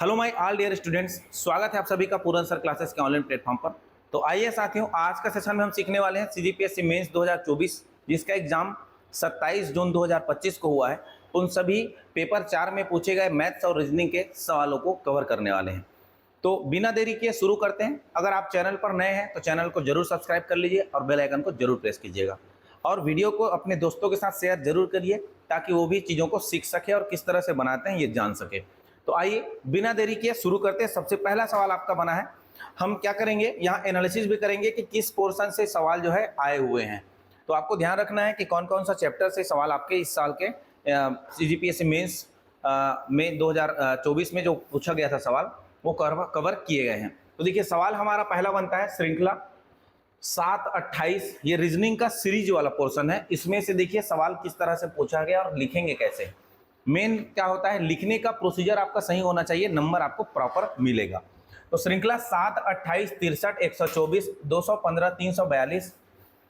Hello my all dear students, स्वागत है आप सभी का पूरन सर क्लासेस के ऑनलाइन प्लेटफॉर्म पर। तो आइए साथियों, आज का सेशन में हम सीखने वाले हैं सीजीपीएससी मेंस 2024 जिसका एग्जाम 27 जून 2025 को हुआ है। उन सभी पेपर 4 में पूछे गए मैथ्स और रीजनिंग के सवालों को कवर करने वाले हैं। तो बिना देरी किए शुरू करते हैं। अगर आप चैनल पर नए हैं तो चैनल को जरूर सब्सक्राइब कर लीजिए और बेल आइकन को जरूर प्रेस कीजिएगा और वीडियो को अपने दोस्तों के साथ शेयर जरूर करिए ताकि वो भी चीज़ों को सीख सके और किस तरह से बनाते हैं ये जान सके। तो आइए बिना देरी किए शुरू करते हैं। सबसे पहला सवाल आपका बना है, हम क्या करेंगे यहाँ एनालिसिस भी करेंगे कि किस पोर्शन से सवाल जो है आए हुए हैं। तो आपको ध्यान रखना है कि कौन कौन सा चैप्टर से सवाल आपके इस साल के सीजीपीएससी मेंस में 2024 में जो पूछा गया था सवाल वो कवर किए गए हैं। तो देखिए सवाल हमारा पहला बनता है श्रृंखला 7-28, ये रीजनिंग का सीरीज वाला पोर्शन है। इसमें से देखिए सवाल किस तरह से पूछा गया और लिखेंगे कैसे। मेन क्या होता है, लिखने का प्रोसीजर आपका सही होना चाहिए, नंबर आपको प्रॉपर मिलेगा। तो श्रृंखला 7, 28, 63, 124, 215, 342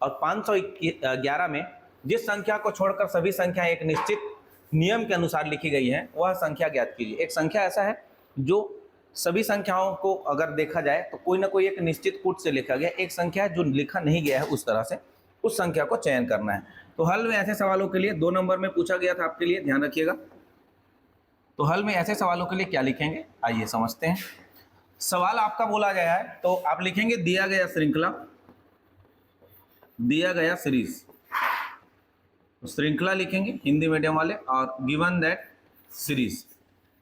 और 511 में जिस संख्या को छोड़कर सभी संख्या एक निश्चित नियम के अनुसार लिखी गई है वह संख्या ज्ञात कीजिए। एक संख्या ऐसा है जो सभी संख्याओं को अगर देखा जाए तो कोई ना कोई एक निश्चित कूट से लिखा गया, एक संख्या जो लिखा नहीं गया है उस तरह से उस संख्या को चयन करना है। तो हल में ऐसे सवालों के लिए 2 नंबर में पूछा गया था, आपके लिए ध्यान रखिएगा। तो हल में ऐसे सवालों के लिए क्या लिखेंगे, आइए समझते हैं। सवाल आपका बोला गया है तो आप लिखेंगे दिया गया श्रृंखला, दिया गया सीरीज। तो श्रृंखला लिखेंगे हिंदी मीडियम वाले और given that series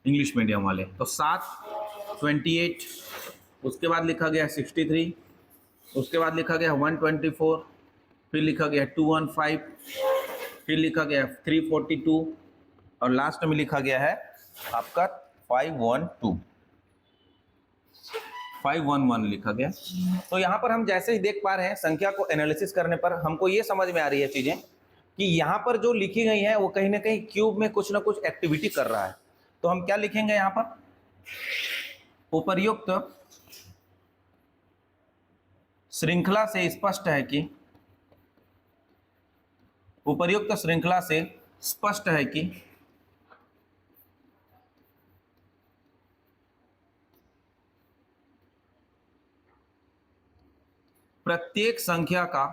English medium वाले। तो 7, 28, उसके बाद लिखा गया 63, उसके बाद लिखा गया 124, फिर लिखा गया 215, फिर लिखा गया 342 और लास्ट में लिखा गया है आपका 511 लिखा गया। तो यहाँ पर हम जैसे ही देख पा रहे हैं संख्या को एनालिसिस करने पर हमको ये समझ में आ रही है चीजें कि यहाँ पर जो लिखी गई है वो कहीं ना कहीं क्यूब में कुछ ना कुछ एक्टिविटी कर रहा है। तो हम क्या लिखेंगे यहाँ पर, उपर्युक्त श्रृंखला से स्पष्ट है कि उपर्युक्त श्रृंखला से स्पष्ट है कि प्रत्येक संख्या का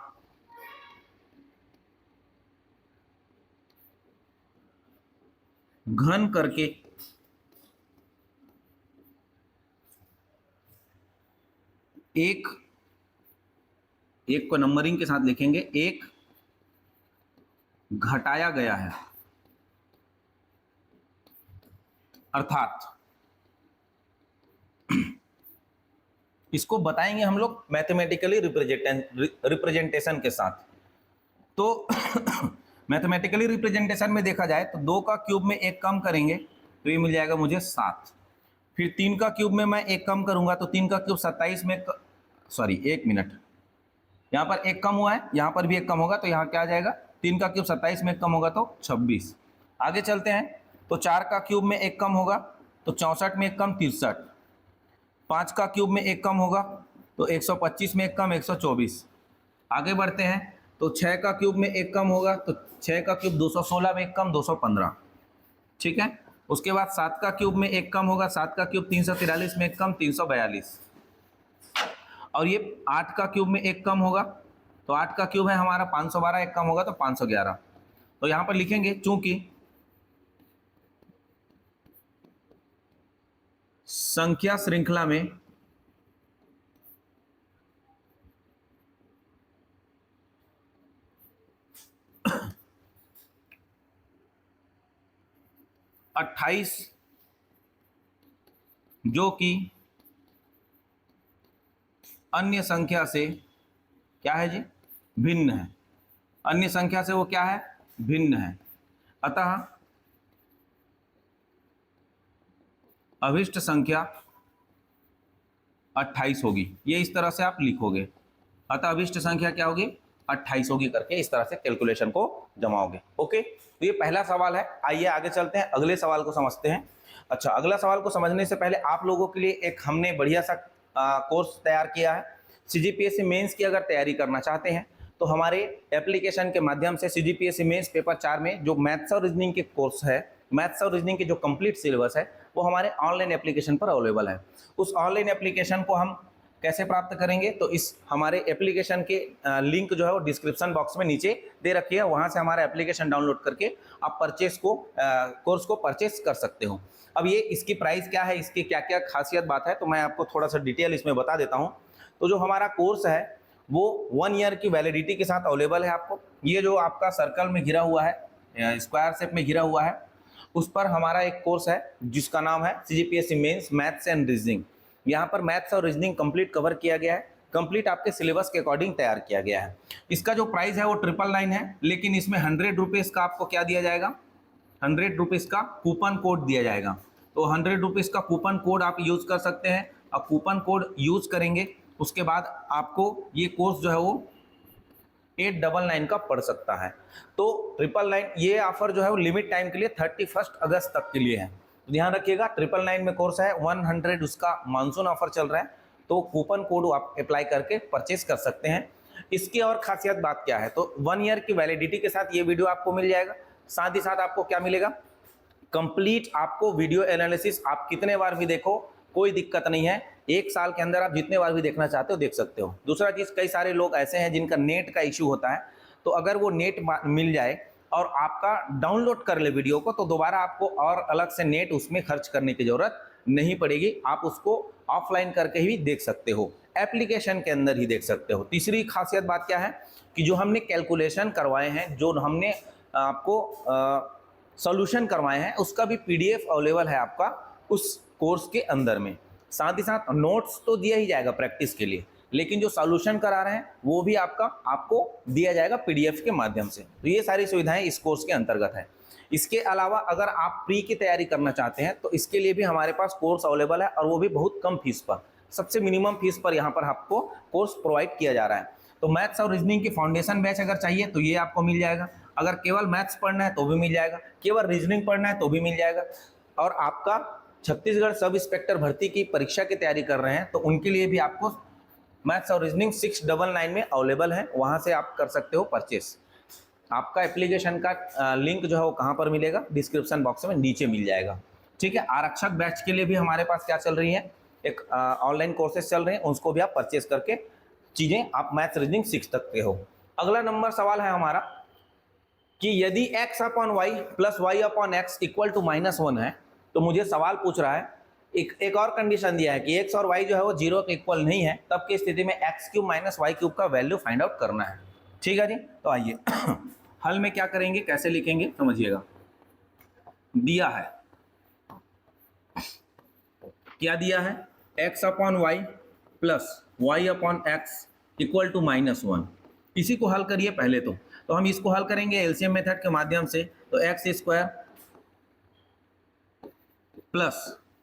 घन करके एक को नंबरिंग के साथ लिखेंगे, एक घटाया गया है। अर्थात इसको बताएंगे हम लोग मैथमेटिकली रिप्रेजेंटेशन के साथ। तो मैथमेटिकली रिप्रेजेंटेशन में देखा जाए तो 2 का क्यूब में 1 कम करेंगे तो ये मिल जाएगा मुझे 7। फिर 3 का क्यूब में मैं 1 कम करूंगा तो 3 का क्यूब 27 में एक मिनट, यहाँ पर 1 कम हुआ है, यहाँ पर भी 1 कम होगा तो यहाँ क्या आ जाएगा, 3 का क्यूब 27 में 1 कम होगा तो 26। आगे चलते हैं तो 4 का क्यूब में 1 कम होगा तो 64 में 1 कम 63। 5 का क्यूब में 1 कम होगा तो 125 में 1 कम 124। आगे बढ़ते हैं तो 6 का क्यूब में 1 कम होगा तो 6 का क्यूब 216 में 1 कम 215। ठीक है, उसके बाद 7 का क्यूब में 1 कम होगा, 7 का क्यूब 343 में 1 कम 342। और ये 8 का क्यूब में 1 कम होगा तो 8 का क्यूब है हमारा 512, 1 कम होगा तो 511। तो यहाँ पर लिखेंगे चूंकि संख्या श्रृंखला में अट्ठाईस जो कि अन्य संख्या से क्या है जी, भिन्न है। अन्य संख्या से वो क्या है, भिन्न है। अतः अभिष्ट संख्या 28 होगी। ये इस तरह से आप लिखोगे, अतः अभिष्ट संख्या क्या होगी, 28 होगी करके इस तरह से कैलकुलेशन को जमाओगे। ओके, तो ये पहला सवाल है। आइए आगे चलते हैं, अगले सवाल को समझते हैं। अच्छा, अगला सवाल को समझने से पहले आप लोगों के लिए एक हमने बढ़िया सा कोर्स तैयार किया है। सीजीपीएससी मेंस की अगर तैयारी करना चाहते हैं तो हमारे एप्लीकेशन के माध्यम से सीजीपीएससी मेंस पेपर 4 में जो मैथ्स और रीजनिंग के कोर्स है, मैथ्स और रीजनिंग के जो कंप्लीट सिलेबस है वो हमारे ऑनलाइन एप्लीकेशन पर अवेलेबल है। उस ऑनलाइन एप्लीकेशन को हम कैसे प्राप्त करेंगे, तो इस हमारे एप्लीकेशन के लिंक जो है वो डिस्क्रिप्शन बॉक्स में नीचे दे रखी है, वहाँ से हमारा एप्लीकेशन डाउनलोड करके आप कोर्स को परचेस कर सकते हो। अब ये इसकी प्राइस क्या है, इसकी क्या क्या खासियत बात है, तो मैं आपको थोड़ा सा डिटेल इसमें बता देता हूँ। तो जो हमारा कोर्स है वो 1 ईयर की वैलिडिटी के साथ अवेलेबल है आपको। ये जो आपका सर्कल में घिरा हुआ है, स्क्वायर शेप में घिरा हुआ है, उस पर हमारा एक कोर्स है जिसका नाम है CGPSC mains maths and reasoning. यहाँ पर मैथ्स और रीजनिंग कंप्लीट कवर किया गया है, कंप्लीट आपके सिलेबस के अकॉर्डिंग तैयार किया गया है। इसका जो प्राइस है वो 999 है, लेकिन इसमें 100 रुपीज़ का आपको क्या दिया जाएगा, 100 रुपीज़ का कूपन कोड दिया जाएगा। तो 100 रुपीज़ का कूपन कोड आप यूज़ कर सकते हैं। अब कूपन कोड यूज़ करेंगे उसके बाद आपको ये कोर्स जो है वो 899 का पड़ सकता है। तो 999 ये ऑफर जो है वो लिमिट टाइम के लिए 31 अगस्त तक के लिए है। तो ध्यान रखिएगा 999 में कोर्स है, 100 उसका मानसून ऑफर चल रहा है, तो कूपन कोड आप अप्लाई करके परचेस कर सकते हैं। इसकी और खासियत बात क्या है, तो 1 ईयर की वैलिडिटी के साथ ये वीडियो आपको मिल जाएगा। साथ ही साथ आपको क्या मिलेगा, कंप्लीट आपको वीडियो एनालिसिस आप कितने बार भी देखो कोई दिक्कत नहीं है, 1 साल के अंदर आप जितने बार भी देखना चाहते हो देख सकते हो। दूसरा चीज़, कई सारे लोग ऐसे हैं जिनका नेट का इश्यू होता है, तो अगर वो नेट मिल जाए और आपका डाउनलोड कर ले वीडियो को, तो दोबारा आपको और अलग से नेट उसमें खर्च करने की ज़रूरत नहीं पड़ेगी, आप उसको ऑफलाइन करके ही देख सकते हो, एप्लीकेशन के अंदर ही देख सकते हो। तीसरी खासियत बात क्या है कि जो हमने कैलकुलेशन करवाए हैं, जो हमने आपको सॉल्यूशन करवाए हैं, उसका भी PDF अवेलेबल है आपका उस कोर्स के अंदर में। साथ ही साथ नोट्स तो दिया ही जाएगा प्रैक्टिस के लिए, लेकिन जो सॉल्यूशन करा रहे हैं वो भी आपको दिया जाएगा PDF के माध्यम से। तो ये सारी सुविधाएं इस कोर्स के अंतर्गत है। इसके अलावा अगर आप प्री की तैयारी करना चाहते हैं तो इसके लिए भी हमारे पास कोर्स अवेलेबल है, और वो भी बहुत कम फीस पर, सबसे मिनिमम फीस पर यहाँ पर आपको कोर्स प्रोवाइड किया जा रहा है। तो मैथ्स और रीजनिंग की फाउंडेशन बैच अगर चाहिए तो ये आपको मिल जाएगा, अगर केवल मैथ्स पढ़ना है तो भी मिल जाएगा, केवल रीजनिंग पढ़ना है तो भी मिल जाएगा। और आपका छत्तीसगढ़ सब इंस्पेक्टर भर्ती की परीक्षा की तैयारी कर रहे हैं तो उनके लिए भी आपको मैथ्स और रीजनिंग 699 में अवेलेबल है, वहाँ से आप कर सकते हो परचेस। आपका एप्लीकेशन का लिंक जो है वो कहाँ पर मिलेगा, डिस्क्रिप्शन बॉक्स में नीचे मिल जाएगा। ठीक है, आरक्षक बैच के लिए भी हमारे पास क्या चल रही है, एक ऑनलाइन कोर्सेज चल रहे हैं, उसको भी आप परचेस करके चीज़ें आप मैथ्स रीजनिंग सीख सकते हो। अगला नंबर सवाल है हमारा कि यदि x/y + y/x = -1 है, तो मुझे सवाल पूछ रहा है, एक और कंडीशन दिया है कि x और y जो है वो 0 के इक्वल नहीं है, तब की स्थिति में x³ - y³ का वैल्यू फाइंड आउट करना है। ठीक है जी, तो आइए हल में क्या करेंगे, कैसे लिखेंगे समझिएगा। दिया है, क्या दिया है, x/y + y/x = -1। इसी को हल करिए पहले तो हम इसको हल करेंगे एलसीएम मेथड के माध्यम से। तो x² +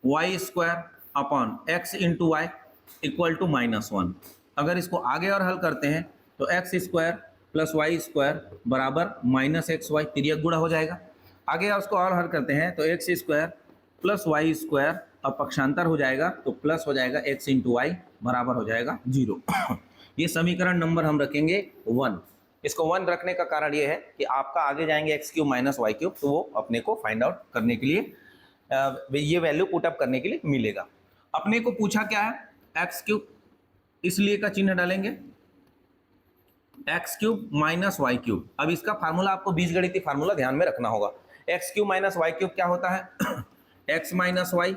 y² x × y = -1। अगर इसको आगे और हल करते हैं तो x² + y² = -xy, तिर्यक गुणा हो जाएगा। आगे उसको और हल करते हैं तो x² + y² अब पक्षांतर हो जाएगा तो प्लस हो जाएगा x × y बराबर हो जाएगा 0। ये समीकरण नंबर हम रखेंगे 1। इसको 1 रखने का कारण ये है कि आपका आगे जाएंगे x³ - y³, तो वो अपने को फाइंड आउट करने के लिए ये वैल्यू पुट अप करने के लिए मिलेगा। अपने को पूछा क्या है, x³, इसलिए का चिन्ह डालेंगे, x³ - y³। अब इसका फार्मूला आपको बीजगणितीय फार्मूला ध्यान में रखना होगा। x³ - y³ क्या होता है, x - y,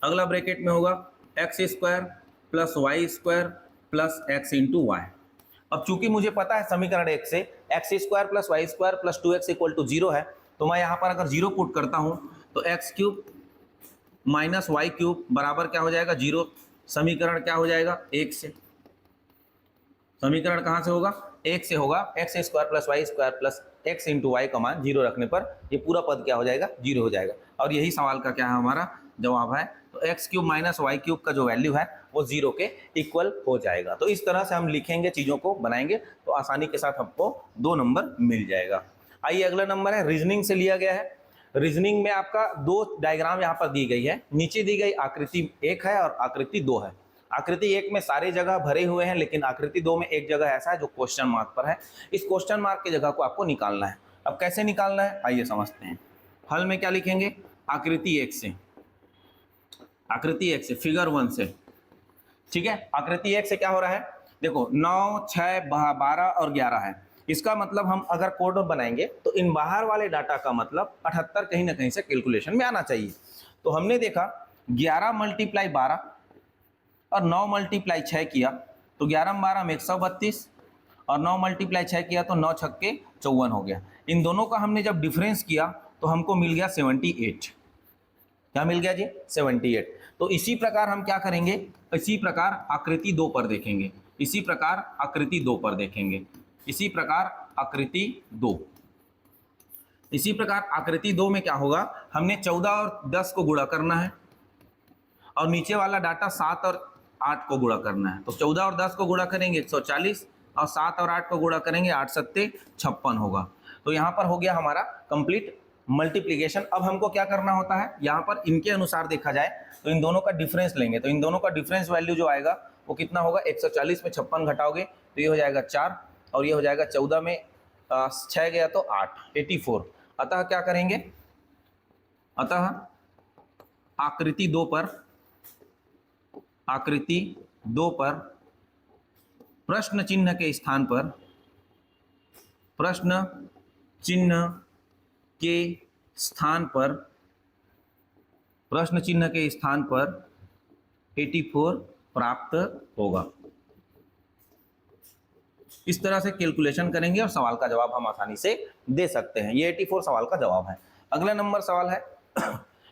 अगला ब्रैकेट में होगा x² + y² + x × y। अब चूंकि मुझे पता है समीकरण 1 से x² + y² + 2x = 0 है, तो मैं यहाँ पर अगर 0 पुट करता हूँ तो x³ - y³ बराबर क्या हो जाएगा, 0। समीकरण क्या हो जाएगा, 1 से। समीकरण कहाँ से होगा, 1 से होगा। x² + y² + x × y का मान 0 रखने पर ये पूरा पद क्या हो जाएगा, 0 हो जाएगा। और यही सवाल का क्या है, हमारा जवाब है। तो x³ - y³ का जो वैल्यू है वो 0 के इक्वल हो जाएगा। तो इस तरह से हम लिखेंगे, चीज़ों को बनाएंगे तो आसानी के साथ हमको 2 नंबर मिल जाएगा। आइए अगला नंबर है, रीजनिंग से लिया गया है। रीजनिंग में आपका 2 डायग्राम यहाँ पर दी गई है। नीचे दी गई आकृति 1 है और आकृति 2 है। आकृति 1 में सारे जगह भरे हुए हैं, लेकिन आकृति 2 में एक जगह ऐसा है जो क्वेश्चन मार्क पर है। इस क्वेश्चन मार्क की जगह को आपको निकालना है। अब कैसे निकालना है, आइए समझते हैं। हल में क्या लिखेंगे, आकृति 1 से आकृति 1 से, फिगर 1 से, ठीक है। आकृति 1 से क्या हो रहा है, देखो 9, 6, 12 और 11 है। इसका मतलब हम अगर कोड बनाएंगे तो इन बाहर वाले डाटा का मतलब 78 कहीं ना कहीं से कैलकुलेशन में आना चाहिए। तो हमने देखा 11 × 12 और 9 × 6 किया तो 11 12 में 132 और 9 × 6 किया तो 9 छक्के 54 हो गया। इन दोनों का हमने जब डिफरेंस किया तो हमको मिल गया 78। क्या मिल गया जी, 78। तो इसी प्रकार हम क्या करेंगे, इसी प्रकार आकृति 2 पर देखेंगे, इसी प्रकार आकृति 2 पर देखेंगे, इसी प्रकार आकृति 2। इसी प्रकार आकृति 2 में क्या होगा, हमने 14 और 10 को गुणा करना है और नीचे वाला डाटा 7 और 8 को गुणा करना है। तो 14 और 10 को गुणा करेंगे 140 और 7 और 8 को गुणा करेंगे 8 सत्ते 56 होगा। तो यहाँ पर हो गया हमारा कंप्लीट मल्टीप्लिकेशन। अब हमको क्या करना होता है, यहाँ पर इनके अनुसार देखा जाए तो इन दोनों का डिफरेंस लेंगे। तो इन दोनों का डिफरेंस वैल्यू जो आएगा वो कितना होगा, 140 में 56 घटाओगे तो ये हो जाएगा 4 और ये हो जाएगा 14 में 6 गया तो 8, 84। अतः क्या करेंगे, अतः आकृति 2 पर, आकृति 2 पर प्रश्न चिन्ह के स्थान पर, प्रश्न चिन्ह के स्थान पर, प्रश्न चिन्ह के स्थान पर 84 प्राप्त होगा। इस तरह से कैलकुलेशन करेंगे और सवाल का जवाब हम आसानी से दे सकते हैं। ये 84 सवाल का जवाब है। अगला नंबर सवाल है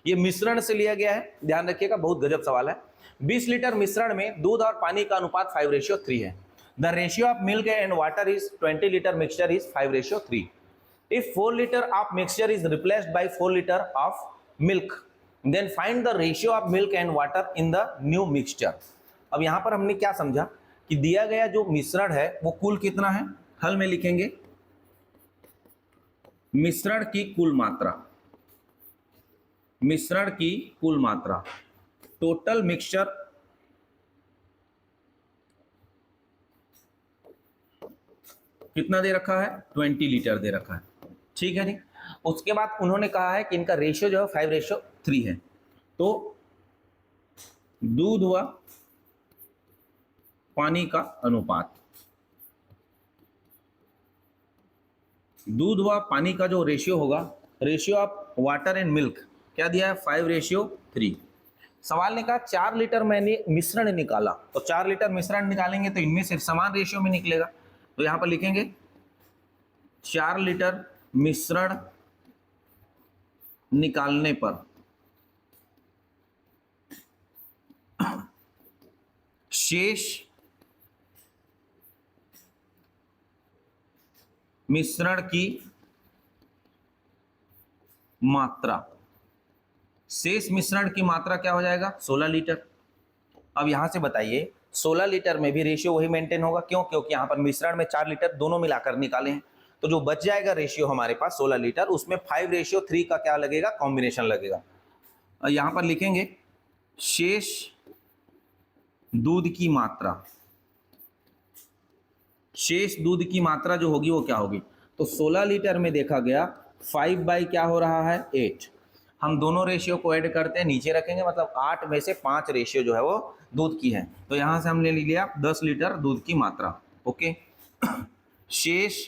ये मिश्रण से लिया गया है, ध्यान रखिएगा, बहुत गजब सवाल है। 20 लीटर मिश्रण में दूध और पानी का अनुपात 5:3 है। The ratio of milk and water is 20 litre mixture is 5:3। If 4 liter of mixture is replaced by 4 liter of milk, then find the ratio of milk and water in the new mixture। अब यहाँ पर हमने क्या समझा कि दिया गया जो मिश्रण है वो कुल कितना है, हल में लिखेंगे मिश्रण की कुल मात्रा, मिश्रण की कुल मात्रा, टोटल मिक्सचर कितना दे रखा है, 20 लीटर दे रखा है, ठीक है जी। उसके बाद उन्होंने कहा है कि इनका रेशियो जो है 5:3 है। तो दूध व पानी का अनुपात, दूध व पानी का जो रेशियो होगा, ratio of water and milk क्या दिया है, 5:3। सवाल ने कहा 4 लीटर मैंने मिश्रण निकाला, तो 4 लीटर मिश्रण निकालेंगे तो इनमें से समान रेशियो में निकलेगा। तो यहां पर लिखेंगे 4 लीटर मिश्रण निकालने पर शेष मिश्रण की मात्रा, शेष मिश्रण की मात्रा क्या हो जाएगा, 16 लीटर। अब यहां से बताइए 16 लीटर में भी रेशियो वही मेंटेन होगा, क्यों, क्योंकि यहां पर मिश्रण में 4 लीटर दोनों मिलाकर निकाले हैं। तो जो बच जाएगा रेशियो हमारे पास 16 लीटर, उसमें 5:3 का क्या लगेगा, कॉम्बिनेशन लगेगा। यहां पर लिखेंगे शेष दूध की मात्रा, शेष दूध की मात्रा जो होगी वो क्या होगी, तो 16 लीटर में देखा गया 5 बाई क्या हो रहा है, 8। हम दोनों रेशियो को ऐड करते हैं, नीचे रखेंगे, मतलब 8 में से 5 रेशियो जो है वो दूध की है। तो यहां से हमने ले लिया 10 लीटर दूध की मात्रा। ओके शेष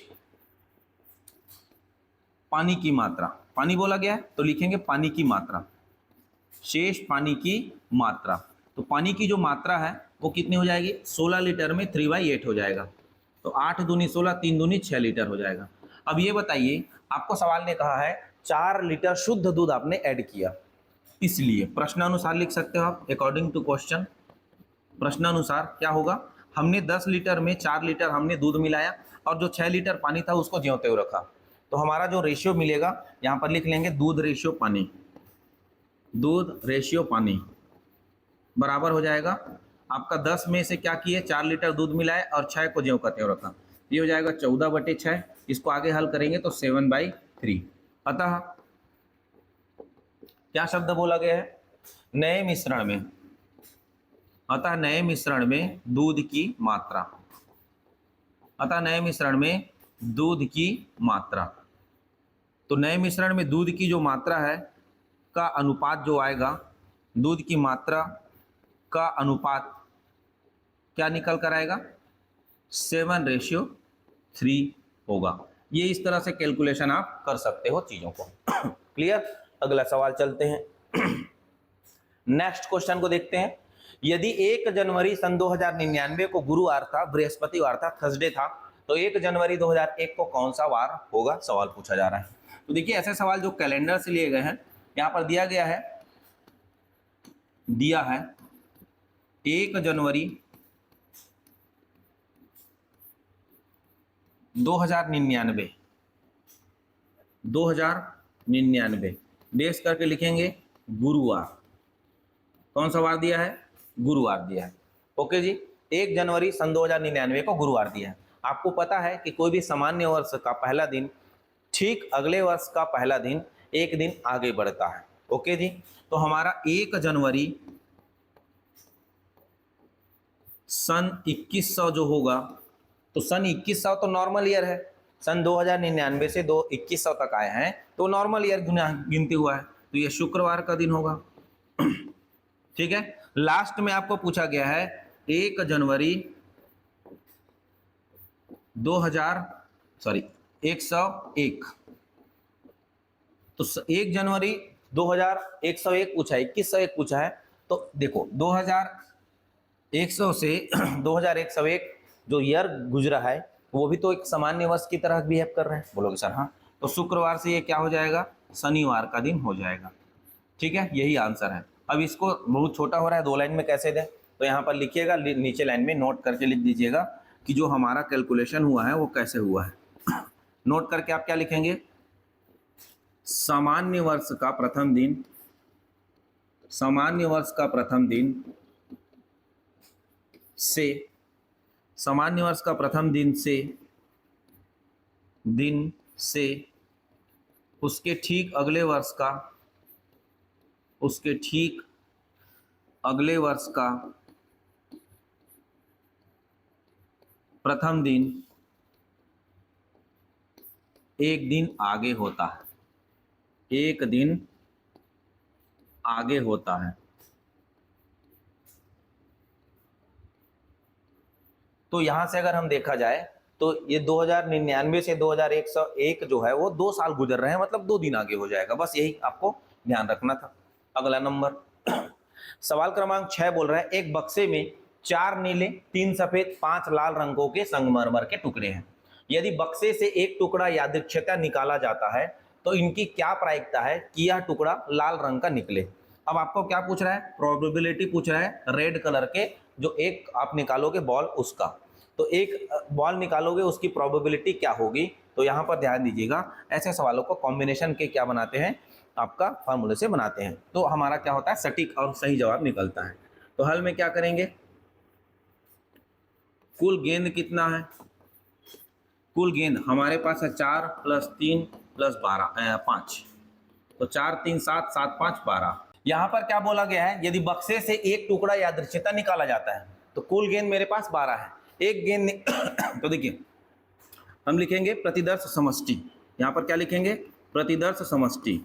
पानी की मात्रा, पानी बोला गया है तो लिखेंगे पानी की मात्रा, शेष पानी की मात्रा। तो पानी की जो मात्रा है वो कितनी हो जाएगी, 16 लीटर में 3/8 हो जाएगा। तो 8 दूनी 16, 3 दूनी 6 लीटर हो जाएगा। अब ये बताइए, आपको सवाल ने कहा है 4 लीटर शुद्ध दूध आपने ऐड किया, इसलिए प्रश्नानुसार लिख सकते हो आप, अकॉर्डिंग टू क्वेश्चन। प्रश्नानुसार क्या होगा, हमने 10 लीटर में 4 लीटर हमने दूध मिलाया और जो 6 लीटर पानी था उसको ज्यों त्यों रखा। तो हमारा जो रेशियो मिलेगा यहाँ पर लिख लेंगे दूध रेशियो पानी, दूध रेशियो पानी बराबर हो जाएगा आपका 10 में से क्या किए, 4 लीटर दूध मिलाए और 6 को ज्यों का त्यों रखा। ये हो जाएगा 14/6। इसको आगे हल करेंगे तो 7/3। अतः क्या शब्द बोला गया है, नए मिश्रण में, अतः नए मिश्रण में दूध की मात्रा, अतः नए मिश्रण में दूध की मात्रा। तो नए मिश्रण में दूध की जो मात्रा है का अनुपात जो आएगा दूध की मात्रा का अनुपात क्या निकल कर आएगा, 7:3 होगा। ये इस तरह से कैलकुलेशन आप कर सकते हो चीजों को। क्लियर। अगला सवाल चलते हैं। नेक्स्ट क्वेश्चन को देखते हैं। यदि 1 जनवरी सन 2099 को गुरुवार था, बृहस्पतिवार था, थर्सडे था, तो 1 जनवरी 2001 को कौन सा वार होगा, सवाल पूछा जा रहा है। तो देखिए ऐसे सवाल जो कैलेंडर से लिए गए हैं, यहां पर दिया गया है, 1 जनवरी 2099 डेस करके लिखेंगे गुरुवार। कौन सा वार दिया है, गुरुवार दिया है। ओके जी, 1 जनवरी सन 2099 को गुरुवार दिया है। आपको पता है कि कोई भी सामान्य वर्ष का पहला दिन ठीक अगले वर्ष का पहला दिन एक दिन आगे बढ़ता है। ओके जी, तो हमारा 1 जनवरी सन 2100 जो होगा, तो सन 2100 तो नॉर्मल ईयर है, सन 2099 से 2100 तक आए हैं तो नॉर्मल ईयर गिनती हुआ है, तो ये शुक्रवार का दिन होगा। ठीक है। लास्ट में आपको पूछा गया है 1 जनवरी 101, तो 1 जनवरी 2101 पूछा है, 2101 पूछा है। तो देखो 2100 से 2101 जो ईयर गुजरा है वो भी तो एक सामान्य वर्ष की तरह बिहेव कर रहे हैं। बोलोगे सर हाँ, तो शुक्रवार से ये क्या हो जाएगा, शनिवार का दिन हो जाएगा। ठीक है, यही आंसर है। अब इसको बहुत छोटा हो रहा है, 2 लाइन में कैसे दें, तो यहाँ पर लिखिएगा, नीचे लाइन में नोट करके लिख दीजिएगा कि जो हमारा कैलकुलेशन हुआ है वो कैसे हुआ है। नोट करके आप क्या लिखेंगे, सामान्य वर्ष का प्रथम दिन, सामान्य वर्ष का प्रथम दिन से, सामान्य वर्ष का प्रथम दिन से उसके ठीक अगले वर्ष का, उसके ठीक अगले वर्ष का प्रथम दिन एक दिन आगे होता है, एक दिन आगे होता है। तो यहां से अगर हम देखा जाए तो ये 2099 से 2101 जो है वो 2 साल गुजर रहे हैं, मतलब 2 दिन आगे हो जाएगा। बस यही आपको ध्यान रखना था। अगला नंबर सवाल क्रमांक 6 बोल रहा है, एक बक्से में 4 नीले, 3 सफेद, 5 लाल रंगों के संगमरमर के टुकड़े हैं। यदि बक्से से एक टुकड़ा यादृच्छिकता निकाला जाता है तो इनकी क्या प्रायिकता है कि यह टुकड़ा लाल रंग का निकले। अब आपको क्या पूछ रहा है, प्रोबेबिलिटी पूछ रहा है, रेड कलर के जो एक आप निकालोगे बॉल उसका, तो एक बॉल निकालोगे उसकी प्रोबेबिलिटी क्या होगी। तो यहाँ पर ध्यान दीजिएगा, ऐसे सवालों को कॉम्बिनेशन के क्या बनाते हैं, आपका फार्मूले से बनाते हैं, तो हमारा क्या होता है, सटीक और सही जवाब निकलता है। तो हल में क्या करेंगे, कुल गेंद कितना है, कुल गेंद हमारे पास है 4 + 3 + 5, तो 4 3 7 7 5 12। यहाँ पर क्या बोला गया है, यदि बक्से से एक टुकड़ा यादृच्छिकता निकाला जाता है तो कुल गेंद मेरे पास 12 है, एक गेंद तो देखिए हम लिखेंगे प्रतिदर्श समष्टि। यहाँ पर क्या लिखेंगे, प्रतिदर्श समष्टि।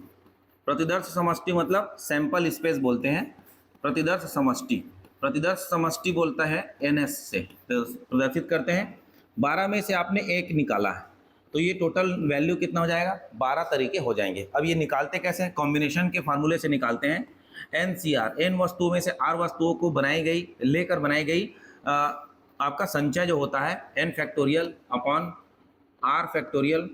प्रतिदर्श समष्टि मतलब सैंपल स्पेस बोलते हैं, प्रतिदर्श समष्टि। प्रतिदर्श समष्टि बोलता है NS से, तो प्रदर्शित करते हैं। 12 में से आपने एक निकाला है तो ये टोटल वैल्यू कितना हो जाएगा, 12 तरीके हो जाएंगे। अब ये निकालते कैसे हैं, कॉम्बिनेशन के फार्मूले से निकालते हैं। NCR, n वस्तुओं में से R वस्तुओं को बनाई गई आपका संचय जो होता है n factorial upon R factorial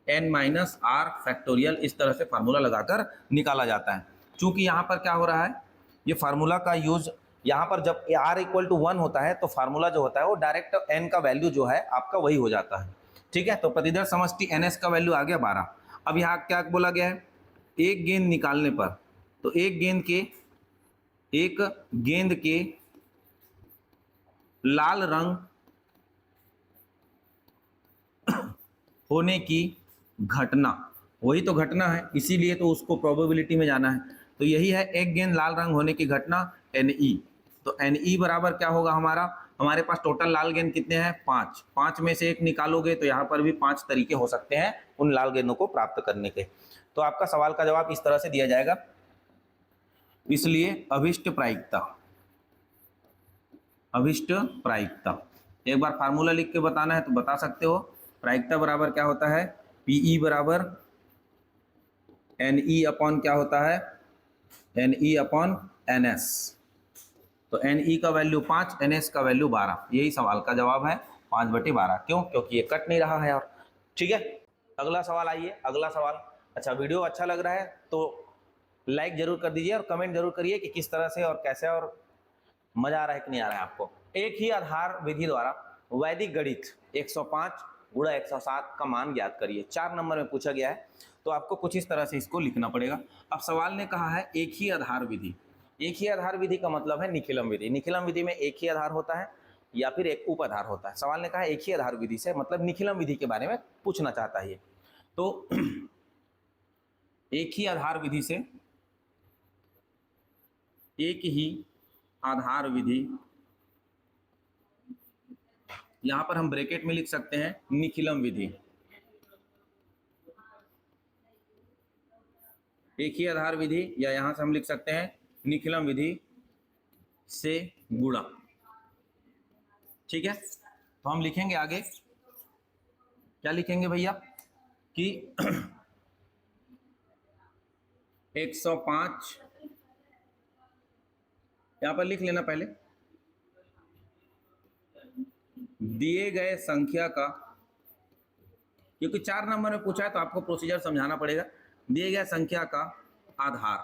n minus R factorial, इस तरह से फार्मूला लगाकर निकाला जाता है। चूंकि यहाँ पर क्या हो रहा है, ये फार्मूला का यूज यहाँ पर जब R = 1 होता है तो फार्मूला जो होता है वो डायरेक्ट n का वैल्यू जो है आपका वही हो जाता है। ठीक है, तो प्रतिदर्श समष्टि NS का वैल्यू आ गया 12। अब यहाँ क्या बोला गया है, एक गेंद निकालने पर, तो एक गेंद के लाल रंग होने की घटना, वही तो घटना है, इसीलिए तो उसको प्रोबेबिलिटी में जाना है। तो यही है एक गेंद लाल रंग होने की घटना NE। तो NE बराबर क्या होगा, हमारे पास टोटल लाल गेंद कितने हैं, 5। 5 में से एक निकालोगे तो यहाँ पर भी 5 तरीके हो सकते हैं उन लाल गेंदों को प्राप्त करने के। तो आपका सवाल का जवाब इस तरह से दिया जाएगा, इसलिए अभिष्ट प्रायिकता, अभिष्ट प्रायिकता। एक बार फार्मूला लिख के बताना है तो बता सकते हो। प्रायिकता बराबर क्या होता है, पीई बराबर एनई अपॉन क्या होता है, एनई अपॉन एनएस। तो एनई का वैल्यू 5, एनएस का वैल्यू 12। यही सवाल का जवाब है 5/12। क्यों? क्योंकि ये कट नहीं रहा है। और ठीक है, अगला सवाल आइए, अगला सवाल। अच्छा, वीडियो अच्छा लग रहा है तो लाइक जरूर कर दीजिए और कमेंट जरूर करिए कि किस तरह से और कैसे और मजा आ रहा है कि नहीं आ रहा है आपको। एक ही आधार विधि द्वारा वैदिक गणित 105 गुणा 107 का मान ज्ञात करिए। 4 नंबर में पूछा गया है, तो आपको कुछ इस तरह से इसको लिखना पड़ेगा। अब सवाल ने कहा है एक ही आधार विधि। एक ही आधार विधि का मतलब है निखिलम विधि। निखिलम विधि में एक ही आधार होता है या फिर एक उप आधार होता है। सवाल ने कहा एक ही आधार विधि से मतलब निखिलम विधि के बारे में पूछना चाहता है। तो एक ही आधार विधि से, एक ही आधार विधि, यहां पर हम ब्रैकेट में लिख सकते हैं निखिलम विधि। एक ही आधार विधि या यहां से हम लिख सकते हैं निखिलम विधि से गुणा। ठीक है, तो हम लिखेंगे आगे, क्या लिखेंगे भैया कि 105 यहां पर लिख लेना पहले, दिए गए संख्या का, क्योंकि 4 नंबर में पूछा है तो आपको प्रोसीजर समझाना पड़ेगा। दिए गए संख्या का आधार,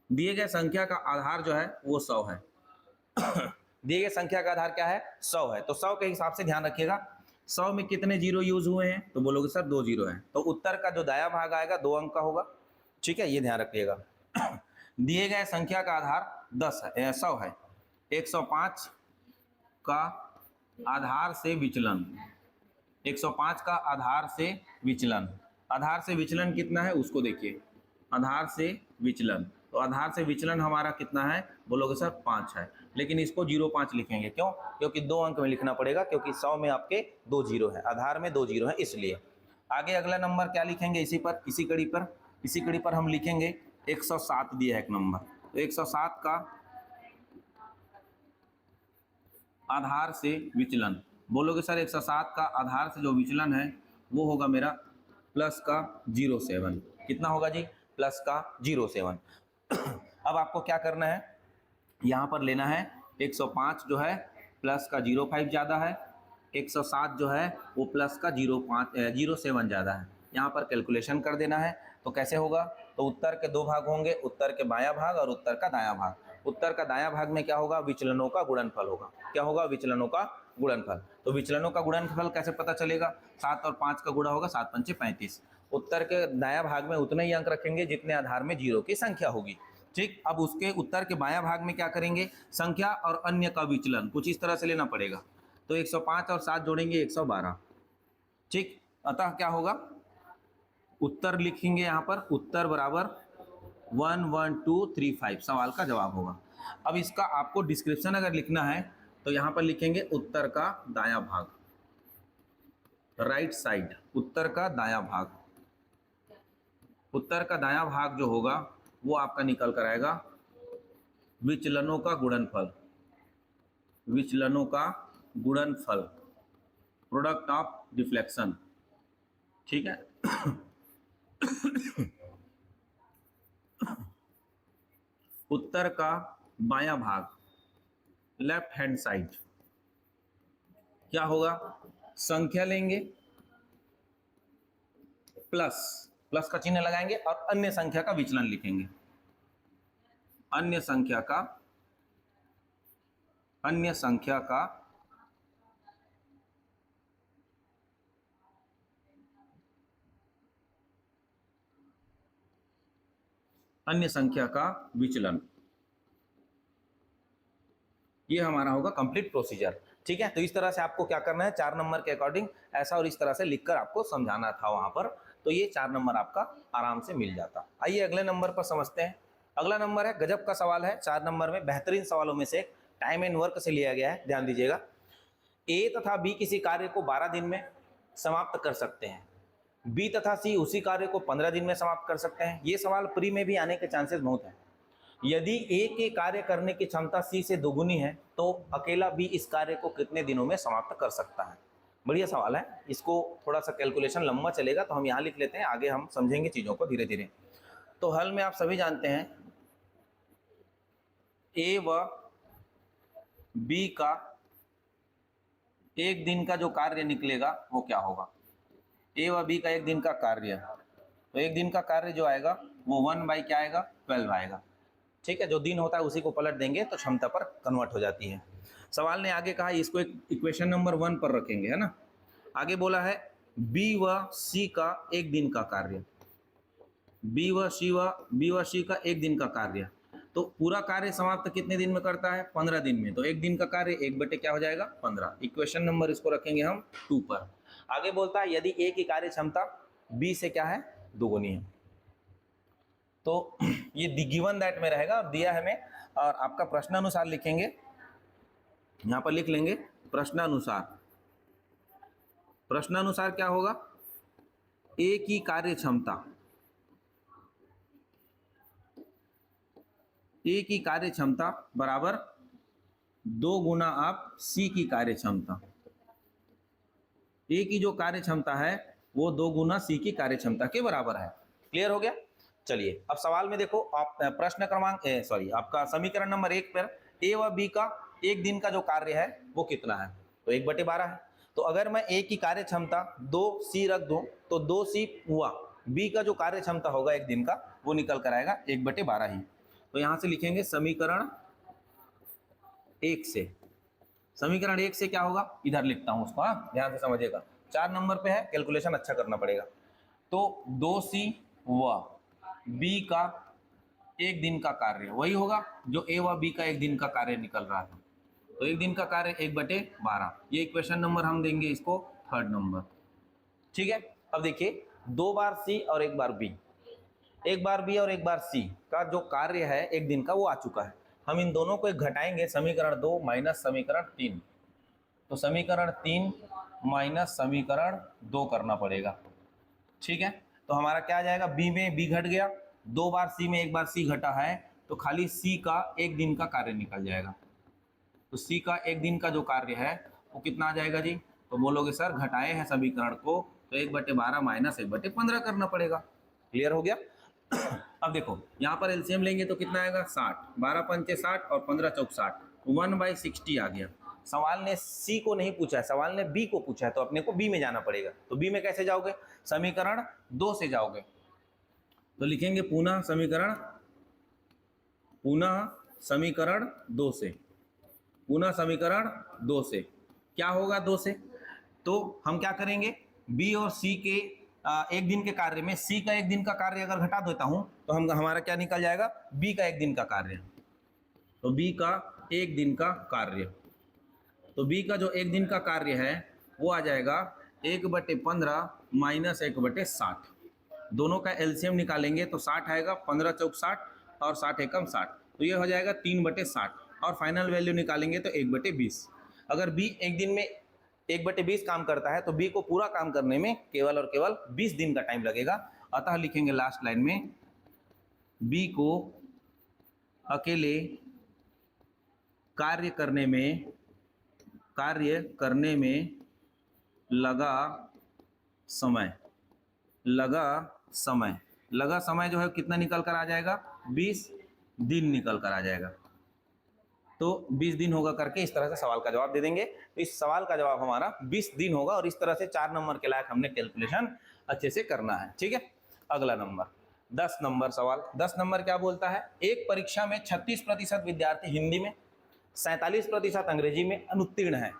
दिए गए संख्या का आधार जो है वो 100 है। दिए गए संख्या का आधार क्या है, 100 है। तो 100 के हिसाब से ध्यान रखिएगा 100 में कितने जीरो यूज हुए हैं, तो बोलोगे सर 2 जीरो हैं, तो उत्तर का जो दाया भाग आएगा 2 अंक का होगा। ठीक है, ये ध्यान रखिएगा। दिए गए संख्या का आधार 10 है, 100 है। 105 का आधार से विचलन, 105 का आधार से विचलन, आधार से विचलन कितना है उसको देखिए, आधार से विचलन, तो आधार से विचलन हमारा कितना है, बोलोगे सर 5 है, लेकिन इसको 05 लिखेंगे। क्यों? क्योंकि 2 अंक में लिखना पड़ेगा, क्योंकि 100 में आपके 2 जीरो है, आधार में 2 जीरो है, इसलिए। आगे अगला नंबर क्या लिखेंगे, इसी पर, इसी कड़ी पर हम लिखेंगे 107 दिया है एक नंबर। तो 107 का आधार से विचलन, बोलोगे सर 107 का आधार से जो विचलन है वो होगा मेरा प्लस का 07। कितना होगा जी? प्लस का 07। अब आपको क्या करना है, यहाँ पर लेना है 105 जो है प्लस का 05 ज़्यादा है, 107 जो है वो प्लस का 07 ज़्यादा है। यहाँ पर कैलकुलेशन कर देना है। तो कैसे होगा, तो उत्तर के 2 भाग होंगे, उत्तर के बायां भाग और उत्तर का दायां भाग। उत्तर का दायां भाग में क्या होगा, विचलनों का गुणनफल होगा। क्या होगा? विचलनों का गुणनफल। तो विचलनों का गुणनफल कैसे पता चलेगा, 7 और 5 का गुणा होगा, 7 पंचे 35। उत्तर के दायां भाग में उतने ही अंक रखेंगे जितने आधार में जीरो की संख्या होगी। ठीक, अब उसके उत्तर के बायां भाग में क्या करेंगे, संख्या और अन्य का विचलन कुछ इस तरह से लेना पड़ेगा। तो 105 और 7 जोड़ेंगे 112। ठीक, अतः क्या होगा, उत्तर लिखेंगे यहाँ पर, उत्तर बराबर 11235 सवाल का जवाब होगा। अब इसका आपको डिस्क्रिप्शन अगर लिखना है तो यहाँ पर लिखेंगे उत्तर का दायां भाग, राइट साइड, उत्तर का दायां भाग। उत्तर का दायां भाग जो होगा वो आपका निकल कर आएगा विचलनों का गुणनफल, विचलनों का गुणनफल, प्रोडक्ट ऑफ डिफ्लेक्शन। ठीक है, उत्तर का बायां भाग, लेफ्ट हैंड साइड, क्या होगा, संख्या लेंगे प्लस, प्लस का चिन्ह लगाएंगे और अन्य संख्या का विचलन लिखेंगे। अन्य संख्या का, अन्य संख्या का अन्य संख्या का विचलन, ये हमारा होगा कंप्लीट प्रोसीजर। ठीक है, तो इस तरह से आपको क्या करना है, 4 नंबर के अकॉर्डिंग ऐसा और इस तरह से लिखकर आपको समझाना था वहां पर, तो ये 4 नंबर आपका आराम से मिल जाता। आइए अगले नंबर पर समझते हैं। अगला नंबर है, गजब का सवाल है, 4 नंबर में बेहतरीन सवालों में से टाइम एंड वर्क से लिया गया है, ध्यान दीजिएगा। ए तथा बी किसी कार्य को 12 दिन में समाप्त कर सकते हैं। बी तथा सी उसी कार्य को 15 दिन में समाप्त कर सकते हैं। ये सवाल प्री में भी आने के चांसेस बहुत हैं। यदि ए के कार्य करने की क्षमता सी से दोगुनी है तो अकेला बी इस कार्य को कितने दिनों में समाप्त कर सकता है। बढ़िया सवाल है। इसको थोड़ा सा कैलकुलेशन लंबा चलेगा तो हम यहाँ लिख लेते हैं, आगे हम समझेंगे चीज़ों को धीरे धीरे। तो हल में आप सभी जानते हैं ए व बी का एक दिन का जो कार्य निकलेगा वो क्या होगा। ए व बी का एक दिन का कार्य, तो एक दिन का कार्य जो आएगा वो 1 बाई क्या आएगा 12 आएगा। ठीक है, जो दिन होता है उसी को पलट देंगे तो क्षमता पर कन्वर्ट हो जाती है। सवाल ने आगे कहा इसको एक इक्वेशन नंबर 1 पर रखेंगे, है ना। आगे बोला है बी व सी का एक दिन का कार्य, बी व सी का एक दिन का कार्य। तो पूरा कार्य समाप्त कितने दिन में करता है 15 दिन में। तो एक दिन का कार्य 1/, क्या हो जाएगा 15। इक्वेशन नंबर इसको रखेंगे हम 2 पर। आगे बोलता है यदि ए की कार्य क्षमता बी से क्या है दोगुनी है। तो ये गिवन दैट में रहेगा और दिया है हमें, और आपका प्रश्नानुसार लिखेंगे, यहां पर लिख लेंगे प्रश्नानुसार। प्रश्नानुसार क्या होगा, ए की कार्य क्षमता, ए की कार्य क्षमता बराबर 2 गुना आप सी की कार्य क्षमता। ए की जो कार्य क्षमता है वो 2 गुना सी की कार्य क्षमता के बराबर है। क्लियर हो गया। चलिए अब सवाल में देखो, आप प्रश्न क्रमांक आपका समीकरण नंबर 1 पर ए व बी का एक दिन का जो कार्य है वो कितना है, तो 1/12 है। तो अगर मैं ए की कार्य क्षमता 2c रख दूं तो 2c हुआ, बी का जो कार्य क्षमता होगा एक दिन का वो निकल कर आएगा 1/12 ही। तो यहां से लिखेंगे समीकरण 1 से, समीकरण 1 से क्या होगा, इधर लिखता हूं उसको, ध्यान से समझिएगा। 4 नंबर पे है, कैलकुलेशन अच्छा करना पड़ेगा। तो 2c व बी का एक दिन का कार्य वही होगा जो ए व बी का एक दिन का कार्य निकल रहा है। तो एक दिन का कार्य 1/12, ये इक्वेशन नंबर हम देंगे इसको 3rd नंबर। ठीक है। अब देखिए 2 बार सी और 1 बार बी, एक बार बी और एक बार सी का जो कार्य है एक दिन का वो आ चुका है। हम इन दोनों को घटाएंगे, समीकरण 2 माइनस समीकरण 3, तो समीकरण 3 माइनस समीकरण 2 करना पड़ेगा। ठीक है, तो हमारा क्या आ जाएगा, बी में बी घट गया, 2 बार सी में 1 बार सी घटा है, तो खाली सी का एक दिन का कार्य निकल जाएगा। तो सी का एक दिन का जो कार्य है वो कितना आ जाएगा जी, तो बोलोगे सर घटाए हैं समीकरण को तो 1/12 माइनस 1/15 करना पड़ेगा। क्लियर हो गया। अब देखो यहाँ पर एलसीएम लेंगे तो कितना आएगा 60, 12 पंचे 60 और 15 चौक 60, 1/60 आ गया। सवाल ने सी को नहीं पूछा है, सवाल ने बी को पूछा है, तो अपने को बी में जाना पड़ेगा। तो बी में कैसे जाओगे, समीकरण 2 से जाओगे। तो लिखेंगे पुनः समीकरण 2 से, पुनः समीकरण 2 से क्या होगा 2 से, तो हम क्या करेंगे, बी और सी के एक दिन के कार्य में सी का एक दिन का कार्य अगर घटा देता हूं तो हमारा क्या निकल जाएगा, बी का एक दिन का कार्य। तो बी का एक दिन का कार्य, तो बी का जो एक दिन का कार्य है वो आ जाएगा 1/15 माइनस 1/60। दोनों का एलसीएम निकालेंगे तो 60 आएगा, 15 चौक 60 और 60 एकम 60, तो ये हो जाएगा 3/60 और फाइनल वैल्यू निकालेंगे तो 1/20। अगर बी एक दिन में 1/20 काम करता है तो बी को पूरा काम करने में केवल और केवल 20 दिन का टाइम लगेगा। अतः लिखेंगे लास्ट लाइन में बी को अकेले कार्य करने में लगा समय जो है कितना निकल कर आ जाएगा, 20 दिन निकल कर आ जाएगा। तो 20 दिन होगा करके इस तरह से सवाल का जवाब दे देंगे। तो इस सवाल का जवाब हमारा 20 दिन होगा और इस तरह से 4 नंबर के लायक हमने कैलकुलेशन अच्छे से करना है। ठीक है। अगला नंबर 10 नंबर सवाल। 10 नंबर क्या बोलता है, एक परीक्षा में 36% विद्यार्थी हिंदी में, 47% अंग्रेजी में अनुत्तीर्ण है।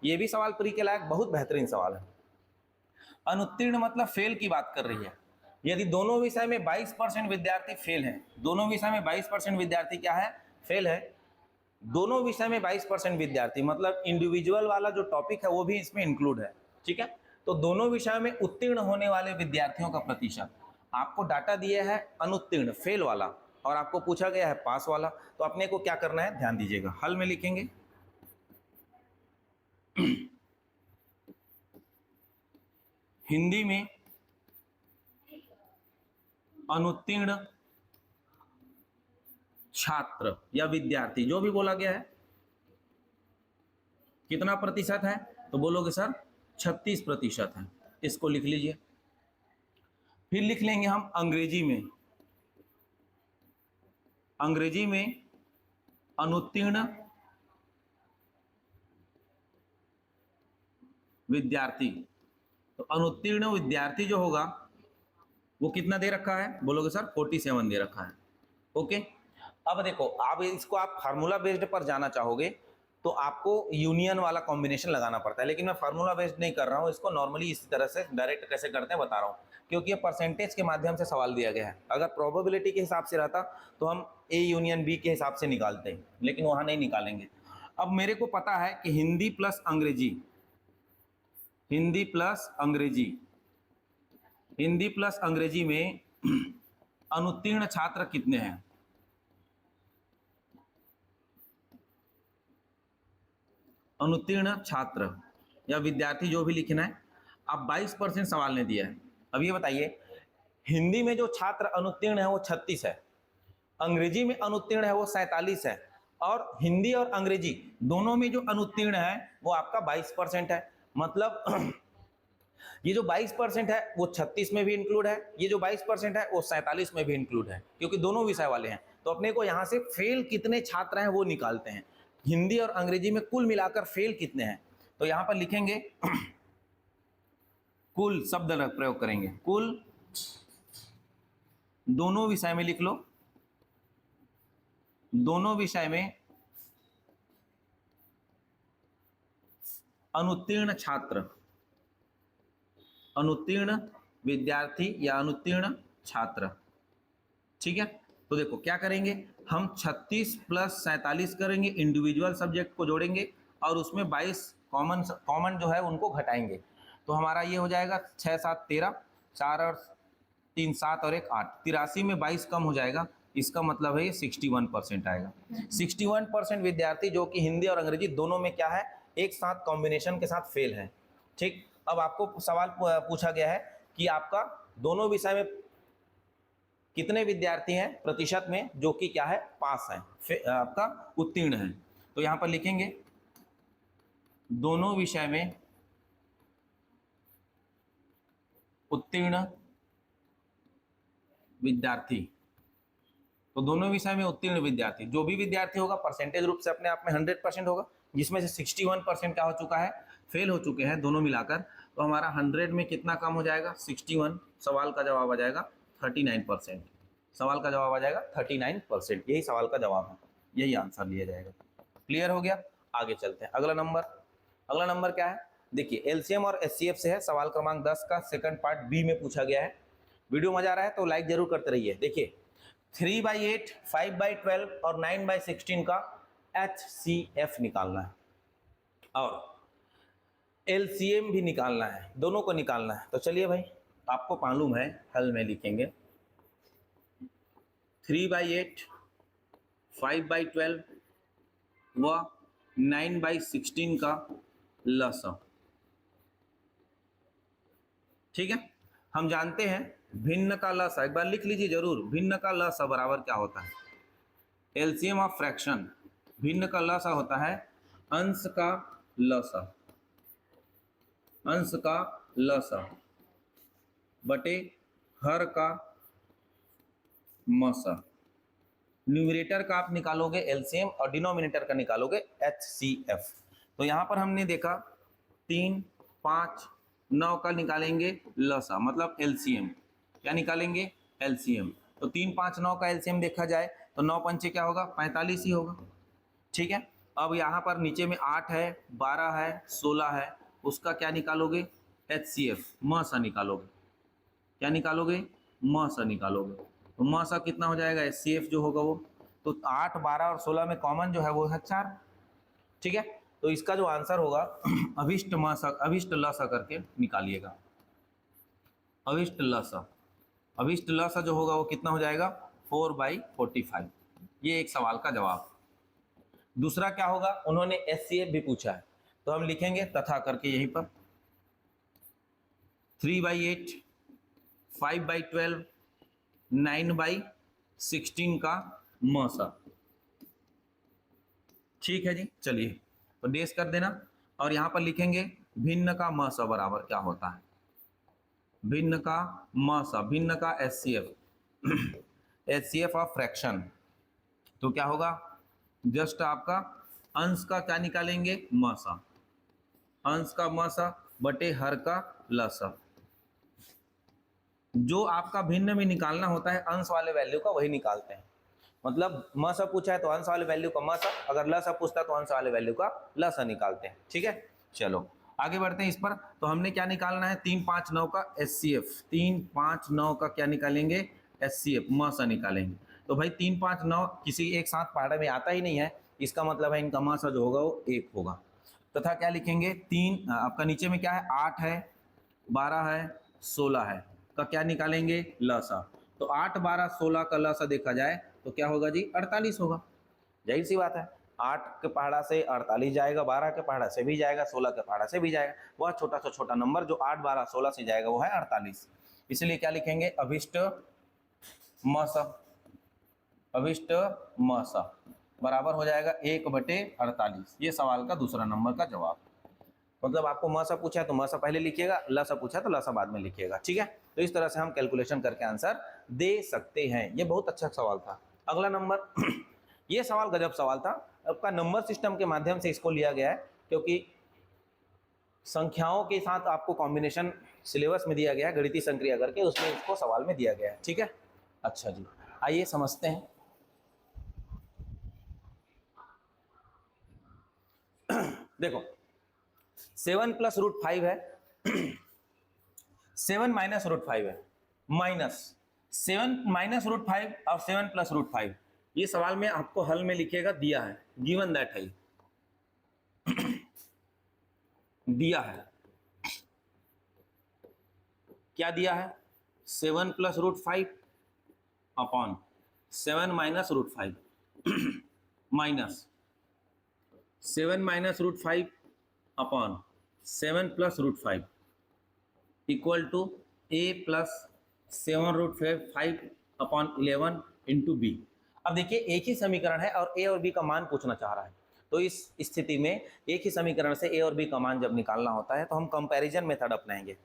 ये भी सवाल प्री के लायक बहुत बेहतरीन सवाल है। अनुत्तीर्ण मतलब फेल की बात कर रही है। यदि दोनों विषय में 22% विद्यार्थी फेल हैं, दोनों विषय में 22% विद्यार्थी क्या है, फेल है। दोनों विषय में 22% विद्यार्थी मतलब इंडिविजुअल वाला जो टॉपिक है वो भी इसमें इंक्लूड है। ठीक है। तो दोनों विषय में उत्तीर्ण होने वाले विद्यार्थियों का प्रतिशत, आपको डाटा दिया है अनुत्तीर्ण फेल वाला और आपको पूछा गया है पास वाला, तो अपने को क्या करना है ध्यान दीजिएगा। हल में लिखेंगे हिंदी में अनुत्तीर्ण छात्र या विद्यार्थी, जो भी बोला गया है, कितना प्रतिशत है? तो बोलोगे सर 36% है। इसको लिख लीजिए। फिर लिख लेंगे हम अंग्रेजी में, अंग्रेजी में अनुत्तीर्ण विद्यार्थी। तो अनुत्तीर्ण विद्यार्थी जो होगा वो कितना दे रखा है? बोलोगे सर 47 दे रखा है। ओके, अब देखो, आप इसको आप फार्मूला बेस्ड पर जाना चाहोगे तो आपको यूनियन वाला कॉम्बिनेशन लगाना पड़ता है, लेकिन मैं फार्मूला बेस्ड नहीं कर रहा हूँ इसको, नॉर्मली इसी तरह से डायरेक्ट कैसे करते हैं बता रहा हूँ, क्योंकि ये परसेंटेज के माध्यम से सवाल दिया गया है। अगर प्रोबेबिलिटी के हिसाब से रहता तो हम ए यूनियन बी के हिसाब से निकालते हैं, लेकिन वहाँ नहीं निकालेंगे। अब मेरे को पता है कि हिंदी प्लस अंग्रेजी, हिंदी प्लस अंग्रेजी, हिंदी प्लस अंग्रेजी में अनुत्तीर्ण छात्र कितने हैं? अनुत्तीर्ण छात्र या विद्यार्थी जो भी लिखना है। अब 22% सवाल ने दिया है। अब ये बताइए, हिंदी में जो छात्र अनुत्तीर्ण है वो 36 है, अंग्रेजी में अनुत्तीर्ण है वो 47 है, और हिंदी और अंग्रेजी दोनों में जो अनुत्तीर्ण है वो आपका 22% है। मतलब ये जो 22% है वो 36 में भी इंक्लूड है, ये जो 22% है वो 47 में भी इंक्लूड है, क्योंकि दोनों विषय वाले हैं। तो अपने को यहाँ से फेल कितने छात्र हैं वो निकालते हैं, हिंदी और अंग्रेजी में कुल मिलाकर फेल कितने हैं। तो यहाँ पर लिखेंगे कुल शब्द प्रयोग करेंगे, कुल दोनों विषय में लिख लो, दोनों विषय में अनुत्तीर्ण छात्र, अनुत्तीर्ण विद्यार्थी या अनुत्तीर्ण छात्र। ठीक है, तो देखो क्या करेंगे हम, 36 प्लस 47 करेंगे, इंडिविजुअल सब्जेक्ट को जोड़ेंगे और उसमें 22 कॉमन जो है उनको घटाएंगे। तो हमारा ये हो जाएगा 6 7 13, 4 और 3 7 और 1 8, 83 में 22 कम हो जाएगा, इसका मतलब है ये 61% आएगा। 61% विद्यार्थी जो कि हिंदी और अंग्रेजी दोनों में क्या है, एक साथ कॉम्बिनेशन के साथ फेल है। ठीक, अब आपको सवाल पूछा गया है कि आपका दोनों विषय में कितने विद्यार्थी हैं प्रतिशत में जो कि क्या है, पास है, आपका उत्तीर्ण है। तो यहां पर लिखेंगे दोनों विषय में उत्तीर्ण विद्यार्थी। तो दोनों विषय में उत्तीर्ण विद्यार्थी, जो भी विद्यार्थी होगा परसेंटेज रूप से अपने आप में 100% होगा, जिसमें से 61% क्या हो चुका है, फेल हो चुके हैं दोनों मिलाकर। तो हमारा 100 में कितना कम हो जाएगा, 61, सवाल का जवाब आ जाएगा 39%। सवाल का जवाब आ जाएगा 39%, यही सवाल का जवाब है, यही आंसर लिया जाएगा। क्लियर हो गया, आगे चलते हैं। अगला नंबर, अगला नंबर क्या है, देखिए एलसीएम और एचसीएफ से है, सवाल क्रमांक 10 का सेकंड पार्ट बी में पूछा गया है। वीडियो मजा आ रहा है तो लाइक जरूर करते रहिए। देखिए 3/8, 5/12 और 9/16 का HCF निकालना है और LCM भी निकालना है, दोनों को निकालना है। तो चलिए भाई, आपको मालूम है, हल में लिखेंगे 3/8, 5/12 व 9/16 का लसा। ठीक है, हम जानते हैं भिन्न का लसा, एक बार लिख लीजिए जरूर, भिन्न का लसा बराबर क्या होता है, एलसीएम ऑफ फ्रैक्शन। भिन्न का लसा होता है अंश का लसा, अंश का लसा बटे हर का मसा। न्यूमरेटर का आप निकालोगे एलसीएम और डिनोमिनेटर का निकालोगे HCF। तो यहाँ पर हमने देखा 3, 5, 9 का निकालेंगे लसा, मतलब LCM। क्या निकालेंगे, LCM। तो 3, 5, 9 का LCM देखा जाए तो 9 पंचे क्या होगा, 45 ही होगा। ठीक है, अब यहाँ पर नीचे में 8 है, 12 है, 16 है, उसका क्या निकालोगे, HCF, मसा निकालोगे। क्या निकालोगे, मसा निकालोगे। तो मसा कितना हो जाएगा, HCF जो होगा वो, तो 8, 12 और 16 में कॉमन जो है वो है 4। ठीक है, तो इसका जो आंसर होगा अभिष्ट मसा, अभिष्ट लसा करके निकालिएगा। अभिष्ट लसा, अभिष्ट लसा जो होगा वो कितना हो जाएगा, 4/45। ये एक सवाल का जवाब। दूसरा क्या होगा, उन्होंने HCF भी पूछा है, तो हम लिखेंगे तथा करके यहीं पर 3/8, 5/12 9/16 का म सा। ठीक है जी, चलिए तो डेस कर देना और यहां पर लिखेंगे भिन्न का म सा बराबर क्या होता है, भिन्न का म सा, भिन्न का एचसीएफ ऑफ फ्रैक्शन। तो क्या होगा, जस्ट आपका अंश का क्या निकालेंगे, म सा, अंश का म सा बटे हर का ल सा। जो आपका भिन्न में निकालना होता है अंश वाले वैल्यू का वही निकालते हैं। मतलब म सा पूछा है तो अंश वाले वैल्यू का म सा, अगर ल सा पूछता है तो अंश वाले वैल्यू का ल सा निकालते हैं। ठीक है, चलो आगे बढ़ते हैं इस पर। तो हमने क्या निकालना है, 3, 5, 9 का एचसीएफ, 3, 5, 9 का क्या निकालेंगे, एचसीएफ म सा निकालेंगे। तो भाई 3, 5, 9 किसी एक साथ पहाड़े में आता ही नहीं है, इसका मतलब है इनका म सा जो होगा वो 1 होगा। तथा क्या लिखेंगे, 3 आपका नीचे में क्या है, 8 है, 12 है, 16 है का क्या निकालेंगे, ल सा। तो 8, 12, 16 का ल सा देखा जाए तो क्या होगा जी, 48 होगा। जाहिर सी बात है, 8 के पहाड़ा से 48 जाएगा, 12 के पहाड़ा से भी जाएगा, 16 के पहाड़ा से भी जाएगा। वह छोटा से छोटा नंबर जो 8, 12, 16 से जाएगा वो है 48। इसलिए क्या लिखेंगे, अभिष्ट म सा, अभिष्ट म सा बराबर हो जाएगा 1/48। ये सवाल का दूसरा नंबर का जवाब। मतलब आपको म सा पूछा है तो म सा पहले लिखिएगा, ल सा पूछा है तो ल सा बाद में लिखिएगा। ठीक है, तो इस तरह से हम कैलकुलेशन करके आंसर दे सकते हैं। ये बहुत अच्छा सवाल था। अगला नंबर ये सवाल गजब सवाल था। आपका नंबर सिस्टम के माध्यम से इसको लिया गया है, क्योंकि संख्याओं के साथ आपको कॉम्बिनेशन सिलेबस में दिया गया है, गणितीय संक्रिया करके, उसमें इसको सवाल में दिया गया है। ठीक है, अच्छा जी, आइए समझते हैं। देखो 7 + √5 है, 7 - √5 है, माइनस 7 - √5 और 7 + √5। ये सवाल में आपको हल में लिखिएगा, दिया है, गिवन दैट है, दिया है, क्या दिया है, 7 + √5 upon 7 - √5 minus 7 - √5 upon 7 + √5 equal to a + 7 √5 upon 11 into B. अब देखिए एक ही समीकरण है और a और b का मान पूछना चाह रहा है, तो इस स्थिति में एक ही समीकरण से a और b का मान जब निकालना होता है तो हम कंपैरिजन मेथड अपनाएंगे।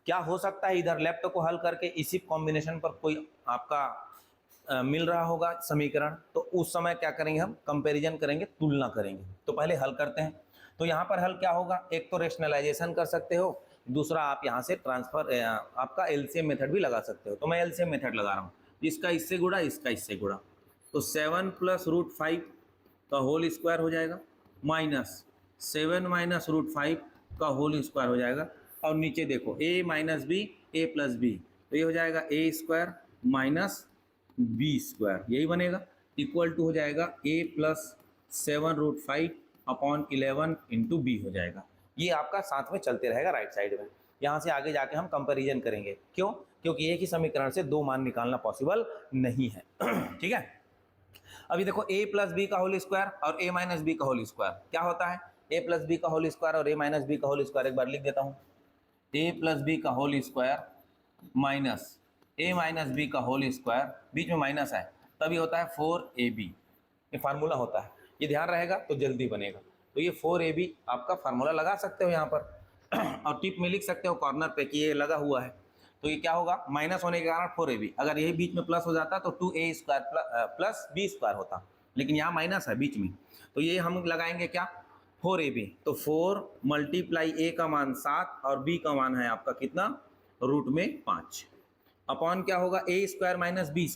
क्या हो सकता है, इधर लेफ्ट को हल करके इसी कॉम्बिनेशन पर कोई आपका मिल रहा होगा समीकरण, तो उस समय क्या करेंगे, हम कंपैरिजन करेंगे, तुलना करेंगे। तो पहले हल करते हैं। तो यहाँ पर हल क्या होगा, एक तो रेशनलाइजेशन कर सकते हो, दूसरा आप यहाँ से ट्रांसफर आपका एलसीएम मेथड भी लगा सकते हो। तो मैं एलसीएम मेथड लगा रहा हूँ, इसका इससे गुणा, इसका इससे गुणा, तो 7 + √5 का होल स्क्वायर हो जाएगा, माइनस 7 - √5 का होल स्क्वायर हो जाएगा। और नीचे देखो a - b, a + b, तो ये हो जाएगा a² माइनस b², यही बनेगा, इक्वल टू हो जाएगा a + 7 √5 अपॉन 11 इंटू बी हो जाएगा। ये आपका साथ में चलते रहेगा राइट साइड में। यहाँ से आगे जाके हम कंपैरिजन करेंगे, क्यों, क्योंकि एक ही समीकरण से दो मान निकालना पॉसिबल नहीं है। ठीक है, अभी देखो a + b का होल स्क्वायर और a - b का होल स्क्वायर क्या होता है, a + b का होल स्क्वायर और a - b का होल स्क्वायर, एक बार लिख देता हूँ, a + b का whole square minus a - b का होल स्क्वायर, बीच में माइनस है तभी होता है 4ab, ये फार्मूला होता है, ये ध्यान रहेगा तो जल्दी बनेगा। तो ये 4ab आपका फार्मूला लगा सकते हो यहाँ पर और टिप में लिख सकते हो कॉर्नर पे कि ये लगा हुआ है। तो ये क्या होगा, माइनस होने के कारण 4ab, अगर यही बीच में प्लस हो जाता तो 2a² प्लस b² होता, लेकिन यहाँ माइनस है बीच में, तो ये हम लगाएंगे क्या, 4ab। तो 4 × a का मान 7 और b का मान है आपका कितना, √5 अपॉन क्या होगा, a² - b²,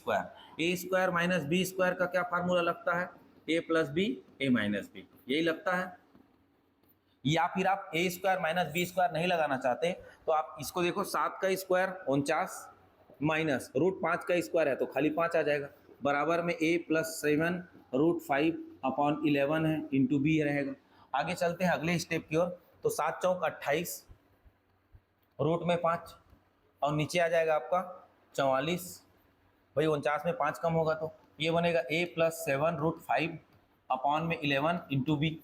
a² - b² का क्या फार्मूला लगता है, a + b a - b, यही लगता है। या फिर आप a² - b² नहीं लगाना चाहते तो आप इसको देखो, 7 का स्क्वायर 49 माइनस √5 का स्क्वायर है तो खाली 5 आ जाएगा, बराबर में a + 7 √5 अपॉन 11 है इंटू बी रहेगा। आगे चलते हैं अगले स्टेप की ओर। तो 7 × 4 = 28, रूट में 5 और नीचे आ जाएगा आपका 44, भाई 49 में 5 कम होगा तो ये बनेगा a + 7 √5 अपॉन में 11 इंटू बी।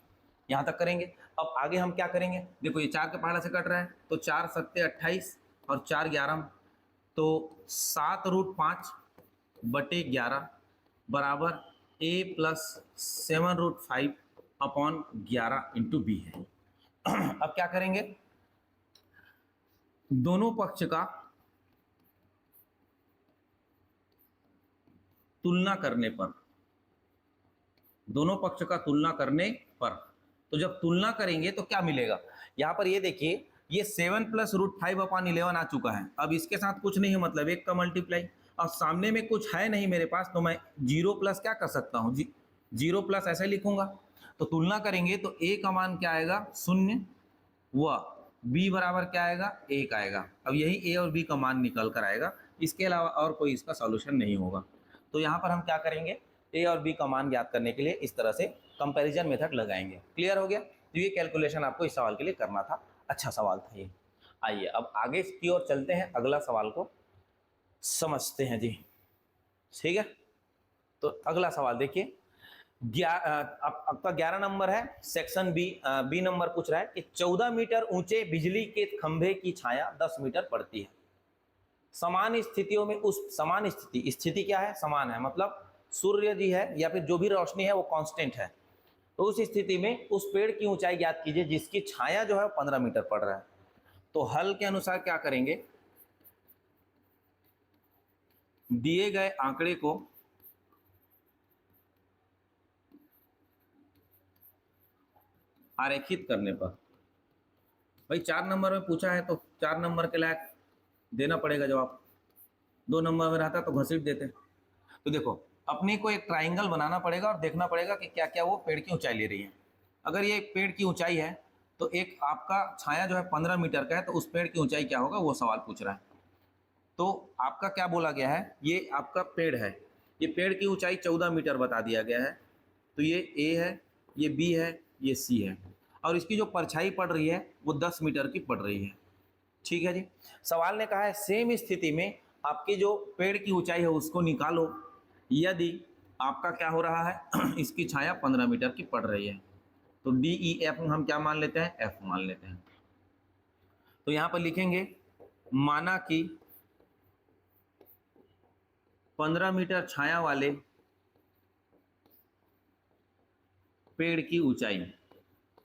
यहाँ तक करेंगे। अब आगे हम क्या करेंगे, देखो ये 4 के पहाड़ा से कट रहा है तो 4 × 7 = 28 और 4 × 11 तो 7 √5 बटे 11 बराबर a plus 7√5 upon 11 into B है। अब क्या करेंगे, दोनों पक्ष का तुलना करने पर, दोनों पक्ष का तुलना करने पर, तो जब तुलना करेंगे तो क्या मिलेगा, यहां पर ये देखिए, ये 7+√5/11 आ चुका है। अब इसके साथ कुछ नहीं है, मतलब 1 का मल्टीप्लाई। अब सामने में कुछ है नहीं मेरे पास, तो मैं 0 प्लस क्या कर सकता हूँ, 0 प्लस ऐसे लिखूंगा। तो तुलना करेंगे तो a का मान क्या आएगा, 0, व b बराबर क्या आएगा, 1 आएगा। अब यही a और b का मान निकल कर आएगा, इसके अलावा और कोई इसका सॉल्यूशन नहीं होगा। तो यहाँ पर हम क्या करेंगे, a और b का मान ज्ञात करने के लिए इस तरह से कंपैरिजन मेथड लगाएंगे। क्लियर हो गया। तो ये कैलकुलेशन आपको इस सवाल के लिए करना था, अच्छा सवाल था ये। आइए अब आगे की ओर चलते हैं, अगला सवाल को समझते हैं जी। ठीक है, तो अगला सवाल देखिए, आपका 11 नंबर है, सेक्शन बी नंबर पूछ रहा है कि 14 मीटर ऊंचे बिजली के खंभे की छाया 10 मीटर पड़ती है। समान स्थितियों में उस समान स्थिति क्या है, समान है, मतलब सूर्य जी है या फिर जो भी रोशनी है वो कांस्टेंट है। तो उस स्थिति में उस पेड़ की ऊंचाई ज्ञात कीजिए जिसकी छाया जो है 15 मीटर पड़ रहा है। तो हल के अनुसार क्या करेंगे, दिए गए आंकड़े को आरेखित करने पर, भाई 4 नंबर में पूछा है तो 4 नंबर के लायक देना पड़ेगा जवाब। 2 नंबर में रहता तो घसीट देते। तो देखो, अपने को एक ट्राइंगल बनाना पड़ेगा और देखना पड़ेगा कि क्या क्या वो पेड़ की ऊंचाई ले रही है। अगर ये पेड़ की ऊंचाई है तो एक आपका छाया जो है 15 मीटर का है, तो उस पेड़ की ऊंचाई क्या होगा वो सवाल पूछ रहा है। तो आपका क्या बोला गया है, ये आपका पेड़ है, ये पेड़ की ऊंचाई 14 मीटर बता दिया गया है। तो ये ए है, ये बी है, ये सी है, और इसकी जो परछाई पड़ रही है वो 10 मीटर की पड़ रही है। ठीक है जी। सवाल ने कहा है सेम स्थिति में आपकी जो पेड़ की ऊंचाई है उसको निकालो यदि आपका क्या हो रहा है इसकी छाया 15 मीटर की पड़ रही है। तो डी ई एफ हम क्या मान लेते हैं, एफ मान लेते हैं। तो यहां पर लिखेंगे, माना कि 15 मीटर छाया वाले पेड़ की ऊंचाई,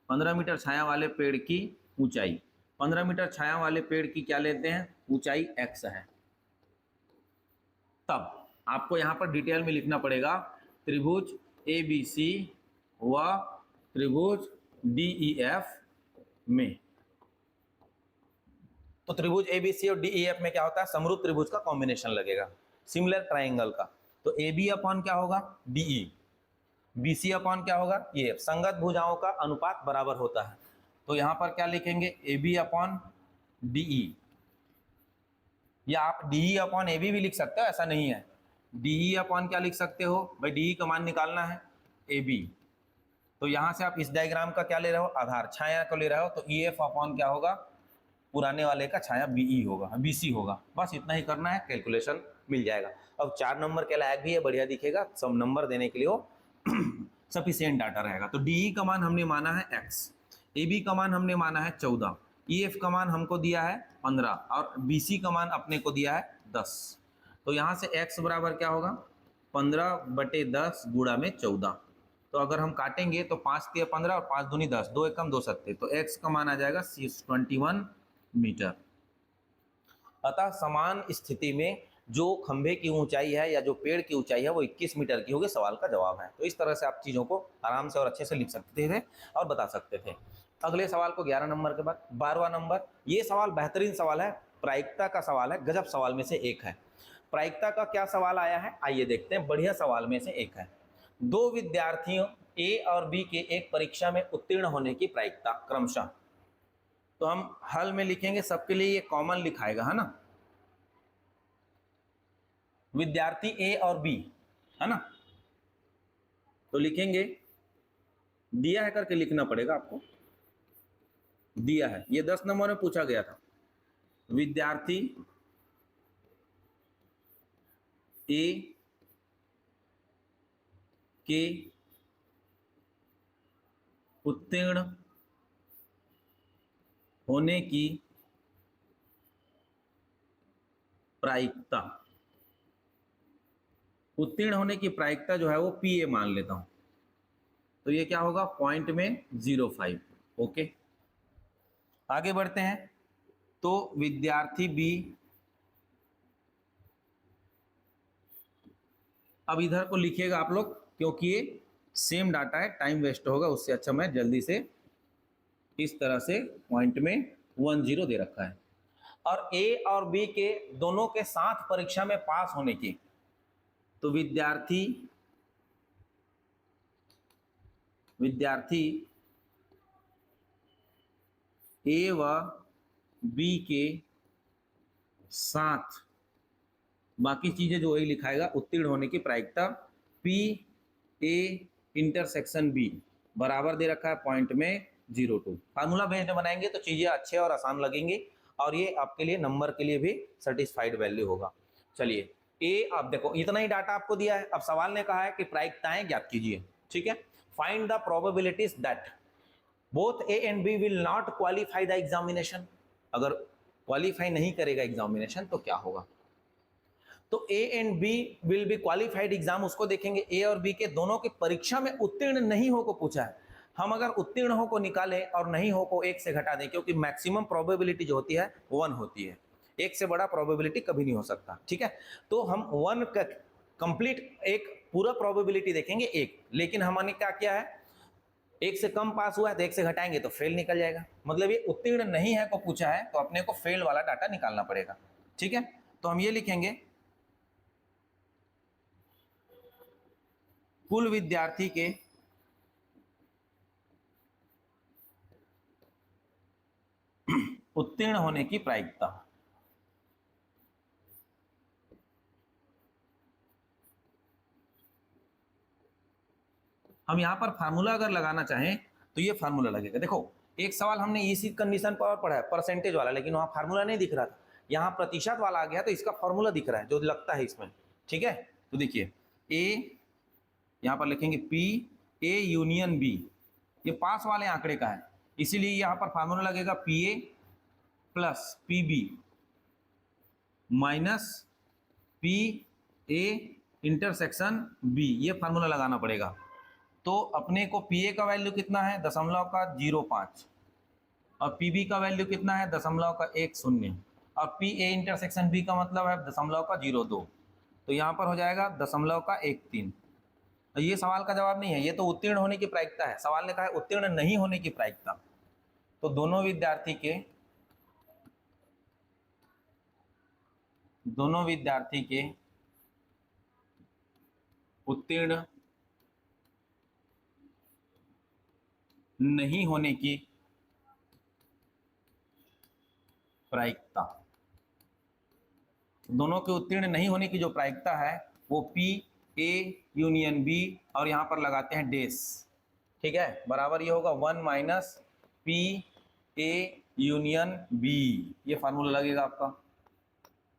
15 मीटर छाया वाले पेड़ की ऊंचाई, 15 मीटर छाया वाले पेड़ की क्या लेते हैं, ऊंचाई x है। तब आपको यहां पर डिटेल में लिखना पड़ेगा त्रिभुज ए बी सी व त्रिभुज डी ई एफ में। तो त्रिभुज ए बी सी और डी ई एफ में क्या होता है, समरूप त्रिभुज का कॉम्बिनेशन लगेगा, सिमिलर ट्राइंगल का। तो ए बी अपॉन क्या होगा, D E, B C upon क्या होगा, ये संगत भुजाओं का अनुपात बराबर होता है। तो यहां पर क्या लिखेंगे, A B upon D E, या आप D E upon A B भी लिख सकते हो, ऐसा नहीं है। डी ई अपॉन क्या लिख सकते हो भाई, डी ई का मान निकालना है ए बी। तो यहां से आप इस डायग्राम का क्या ले रहे हो, आधार छाया को ले रहे हो, तो ई एफ अपॉन क्या होगा, पुराने वाले का छाया बी ई होगा, बी सी होगा। बस इतना ही करना है, कैलकुलेशन मिल जाएगा। अब 4 नंबर के लायक भी है, बढ़िया दिखेगा, सब नंबर देने के लिए वो सफिशियंट डाटा रहेगा। तो डी ई का मान हमने माना है x, ए बी का मान हमने माना है 14, ई एफ का मान हमको दिया है 15 और बी सी का मान अपने को दिया है 10। तो यहाँ से x बराबर क्या होगा, 15/10 गुणा में 14। तो अगर हम काटेंगे तो 5 तिया 15 और 5 दूनी 10, 2 एकम 2 सत्ते, तो x का मान आ जाएगा 21 मीटर। अतः समान स्थिति में जो खंभे की ऊंचाई है या जो पेड़ की ऊंचाई है वो 21 मीटर की होगी, सवाल का जवाब है। तो इस तरह से आप चीज़ों को आराम से और अच्छे से लिख सकते थे और बता सकते थे। अगले सवाल को 11 नंबर के बाद 12वां नंबर, ये सवाल बेहतरीन सवाल है, प्रायिकता का सवाल है, गजब सवाल में से एक है। प्रायिकता का क्या सवाल आया है, आइए देखते हैं, बढ़िया सवाल में से एक है। 2 विद्यार्थियों ए और बी के एक परीक्षा में उत्तीर्ण होने की प्रायिकता क्रमशः, तो हम हल में लिखेंगे, सबके लिए ये कॉमन लिखाएगा, है ना, विद्यार्थी ए और बी, है ना। तो लिखेंगे, दिया है करके लिखना पड़ेगा आपको, दिया है, ये 10 नंबर में पूछा गया था। विद्यार्थी ए के उत्तीर्ण होने की प्रायिकता उत्तीर्ण होने की प्रायिकता जो है वो PA मान लेता हूं, तो ये क्या होगा, पॉइंट में 0.5। ओके, आगे बढ़ते हैं। तो विद्यार्थी बी, अब इधर को लिखिएगा आप लोग, क्योंकि ये सेम डाटा है, टाइम वेस्ट होगा, उससे अच्छा मैं जल्दी से इस तरह से पॉइंट में 10 दे रखा है। और ए और बी के दोनों के साथ परीक्षा में पास होने की, तो विद्यार्थी ए व बी के साथ बाकी चीजें जो वही लिखाएगा, उत्तीर्ण होने की प्रायिकता पी ए इंटरसेक्शन बी बराबर दे रखा है पॉइंट में 0.2। फार्मूला बेस्ड बनाएंगे तो चीजें अच्छे और आसान लगेंगी, और ये आपके लिए नंबर के लिए भी सेटिस्फाइड वैल्यू होगा। चलिए, ए, आप देखो इतना ही डाटा आपको दिया है। अब सवाल ने कहा है कि प्रायिकताएं ज्ञात कीजिए। ठीक है, find the probabilities that both A and B will not qualify the examination. अगर क्वालिफाई नहीं करेगा एग्जामिनेशन तो क्या होगा, तो A and B will be qualified exam, उसको देखेंगे। ए और बी के दोनों की परीक्षा में उत्तीर्ण नहीं हो को पूछा है। हम अगर उत्तीर्ण हो को निकालें और नहीं हो को 1 से घटा दें, क्योंकि मैक्सिमम प्रोबेबिलिटी जो होती है 1 होती है, 1 से बड़ा प्रोबेबिलिटी कभी नहीं हो सकता। ठीक है, तो हम 1 का कंप्लीट एक पूरा प्रोबेबिलिटी देखेंगे 1, लेकिन हमने क्या किया है, 1 से कम पास हुआ है तो 1 से घटाएंगे तो फेल निकल जाएगा। मतलब ये उत्तीर्ण नहीं है को पूछा है, तो अपने को फेल वाला डाटा निकालना पड़ेगा। ठीक है, तो हम ये लिखेंगे, कुल विद्यार्थी के उत्तीर्ण होने की प्रायिकता। हम यहां पर फार्मूला अगर लगाना चाहें तो ये फार्मूला लगेगा। देखो, एक सवाल हमने इसी कंडीशन पर पढ़ा है, परसेंटेज वाला, लेकिन वहां फार्मूला नहीं दिख रहा था। यहां प्रतिशत वाला आ गया तो इसका फार्मूला दिख रहा है जो लगता है इसमें। ठीक है, तो देखिए, ए यहां पर लिखेंगे पी ए यूनियन बी, ये पास वाले आंकड़े का है, इसीलिए यहां पर फार्मूला लगेगा P A plus P B minus P A intersection B, ये फार्मूला लगाना पड़ेगा। तो अपने को पी ए का वैल्यू कितना है, 0.05, और पी बी का वैल्यू कितना है, 0.10, और पी ए इंटरसेक्शन बी का मतलब है 0.02, तो यहाँ पर हो जाएगा 0.13। ये सवाल का जवाब नहीं है, ये तो उत्तीर्ण होने की प्रायिकता है। सवाल ने कहा है उत्तीर्ण नहीं होने की प्रायिकता। तो दोनों विद्यार्थी के उत्तीर्ण नहीं होने की प्रायिकता, दोनों के उत्तीर्ण नहीं होने की जो प्रायिकता है वो पी ए यूनियन बी, और यहां पर लगाते हैं डेस। ठीक है, बराबर ये होगा 1 minus P A union B, ये फार्मूला लगेगा आपका।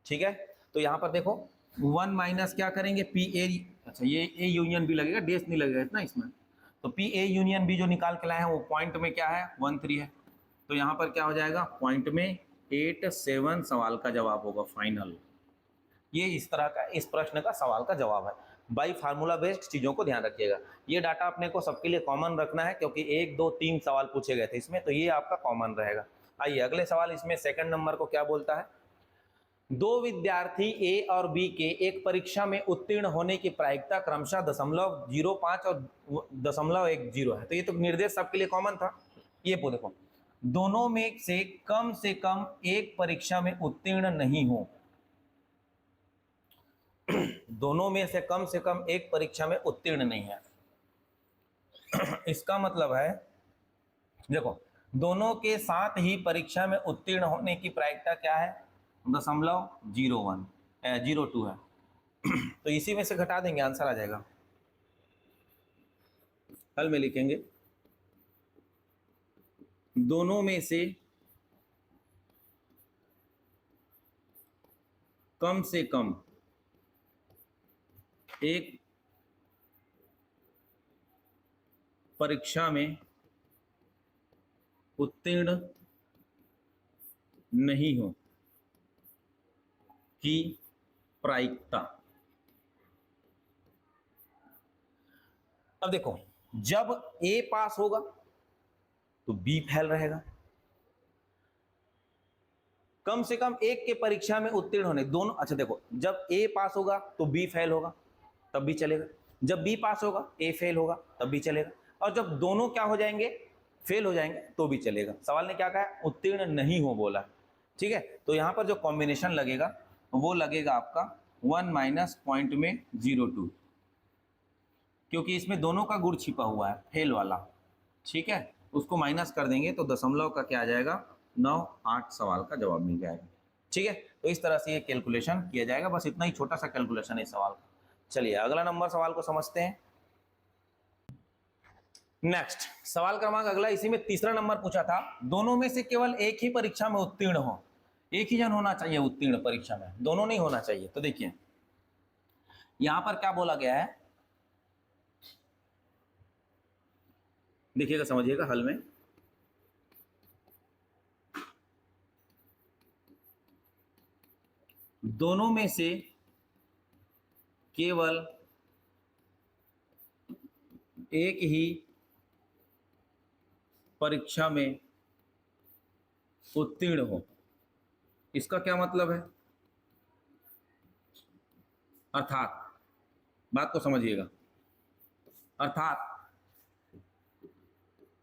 ठीक है, तो यहां पर देखो 1 माइनस क्या करेंगे, पी ए, अच्छा ये ए यूनियन बी लगेगा, डेस नहीं लगेगा इतना इसमें। तो पी ए यूनियन बी जो निकाल के लाए हैं वो पॉइंट में क्या है, 13 है, तो यहाँ पर क्या हो जाएगा, पॉइंट में 87 सवाल का जवाब होगा फाइनल। ये इस तरह का इस प्रश्न का सवाल का जवाब है। बाई फार्मूला बेस्ड चीज़ों को ध्यान रखिएगा। ये डाटा अपने को सबके लिए कॉमन रखना है, क्योंकि 1 2 3 सवाल पूछे गए थे इसमें, तो ये आपका कॉमन रहेगा। आइए अगले सवाल, इसमें सेकंड नंबर को क्या बोलता है, दो विद्यार्थी ए और बी के एक परीक्षा में उत्तीर्ण होने की प्रायिकता क्रमशः 0.05 और 0.10 है। तो ये तो निर्देश सबके लिए कॉमन था। ये देखो, दोनों में से कम एक परीक्षा में उत्तीर्ण नहीं हो, दोनों में से कम एक परीक्षा में उत्तीर्ण नहीं है। इसका मतलब है, देखो, दोनों के साथ ही परीक्षा में उत्तीर्ण होने की प्रायिकता क्या है, 0.02 है। तो इसी में से घटा देंगे, आंसर आ जाएगा। हल में लिखेंगे, दोनों में से कम एक परीक्षा में उत्तीर्ण नहीं हो की प्रायिकता अब देखो, जब ए पास होगा तो बी फेल रहेगा। कम से कम एक के परीक्षा में उत्तीर्ण होने दोनों, अच्छा देखो, जब ए पास होगा तो बी फेल होगा तब भी चलेगा, जब बी पास होगा ए फेल होगा तब भी चलेगा, और जब दोनों क्या हो जाएंगे, फेल हो जाएंगे तो भी चलेगा। सवाल ने क्या कहा है, उत्तीर्ण नहीं हो बोला। ठीक है, तो यहां पर जो कॉम्बिनेशन लगेगा वो लगेगा आपका 1 माइनस पॉइंट में 0.2, क्योंकि इसमें दोनों का गुण छिपा हुआ है, फेल वाला। ठीक है, उसको माइनस कर देंगे तो दशमलव का क्या आ जाएगा, 9.8 सवाल का जवाब मिल जाएगा। ठीक है, तो इस तरह से ये कैलकुलेशन किया जाएगा। बस इतना ही छोटा सा कैलकुलेशन है इस सवाल का। चलिए अगला नंबर सवाल को समझते हैं। नेक्स्ट सवाल क्रमांक अगला, इसी में तीसरा नंबर पूछा था, दोनों में से केवल एक ही परीक्षा में उत्तीर्ण हो, एक ही जन होना चाहिए उत्तीर्ण परीक्षा में, दोनों नहीं होना चाहिए। तो देखिए यहां पर क्या बोला गया है, देखिएगा समझिएगा हल में। दोनों में से केवल एक ही परीक्षा में उत्तीर्ण हो, इसका क्या मतलब है, अर्थात बात को समझिएगा, अर्थात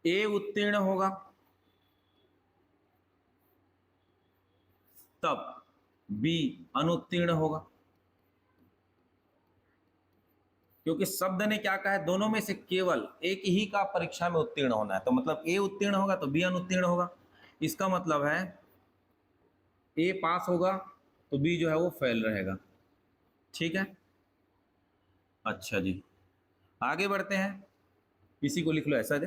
ए उत्तीर्ण होगा तब बी अनुत्तीर्ण होगा, क्योंकि शब्द ने क्या कहा है, दोनों में से केवल एक ही का परीक्षा में उत्तीर्ण होना है। तो मतलब ए उत्तीर्ण होगा तो बी अनुत्तीर्ण होगा। इसका मतलब है ए पास होगा तो बी जो है वो फेल रहेगा। ठीक है, अच्छा जी आगे बढ़ते हैं, इसी को लिख लो ऐसा दे,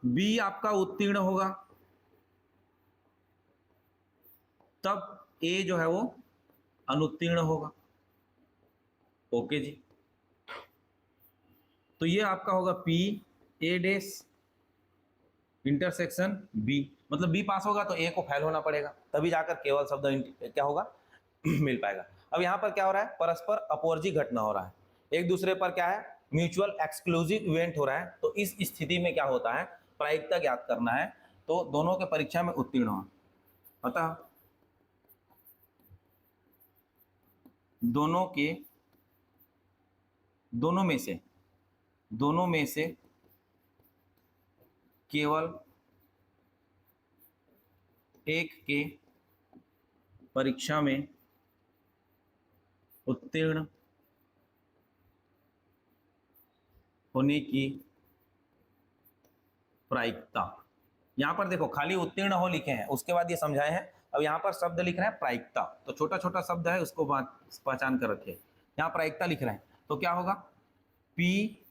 बी आपका उत्तीर्ण होगा तब ए जो है वो अनुत्तीर्ण होगा। ओके जी, तो ये आपका होगा P A dash intersection B, मतलब बी पास होगा तो ए को फेल होना पड़ेगा, तभी जाकर केवल शब्द क्या होगा मिल पाएगा। अब यहां पर क्या हो रहा है, परस्पर अपवर्जी घटना हो रहा है, एक दूसरे पर क्या है, म्यूचुअल एक्सक्लूसिव इवेंट हो रहा है। तो इस स्थिति में क्या होता है, प्रायिकता ज्ञात करना है, तो दोनों के परीक्षा में उत्तीर्ण हो, अतः दोनों में से केवल एक के परीक्षा में उत्तीर्ण होने की प्रायिकता, यहां पर देखो खाली उत्तीर्ण हो लिखे हैं, उसके बाद ये समझाए हैं, अब यहां पर शब्द लिख रहे हैं प्रायिकता, तो छोटा छोटा शब्द है उसको पहचान कर रखिए। यहां प्रायिकता लिख रहे हैं तो क्या होगा, P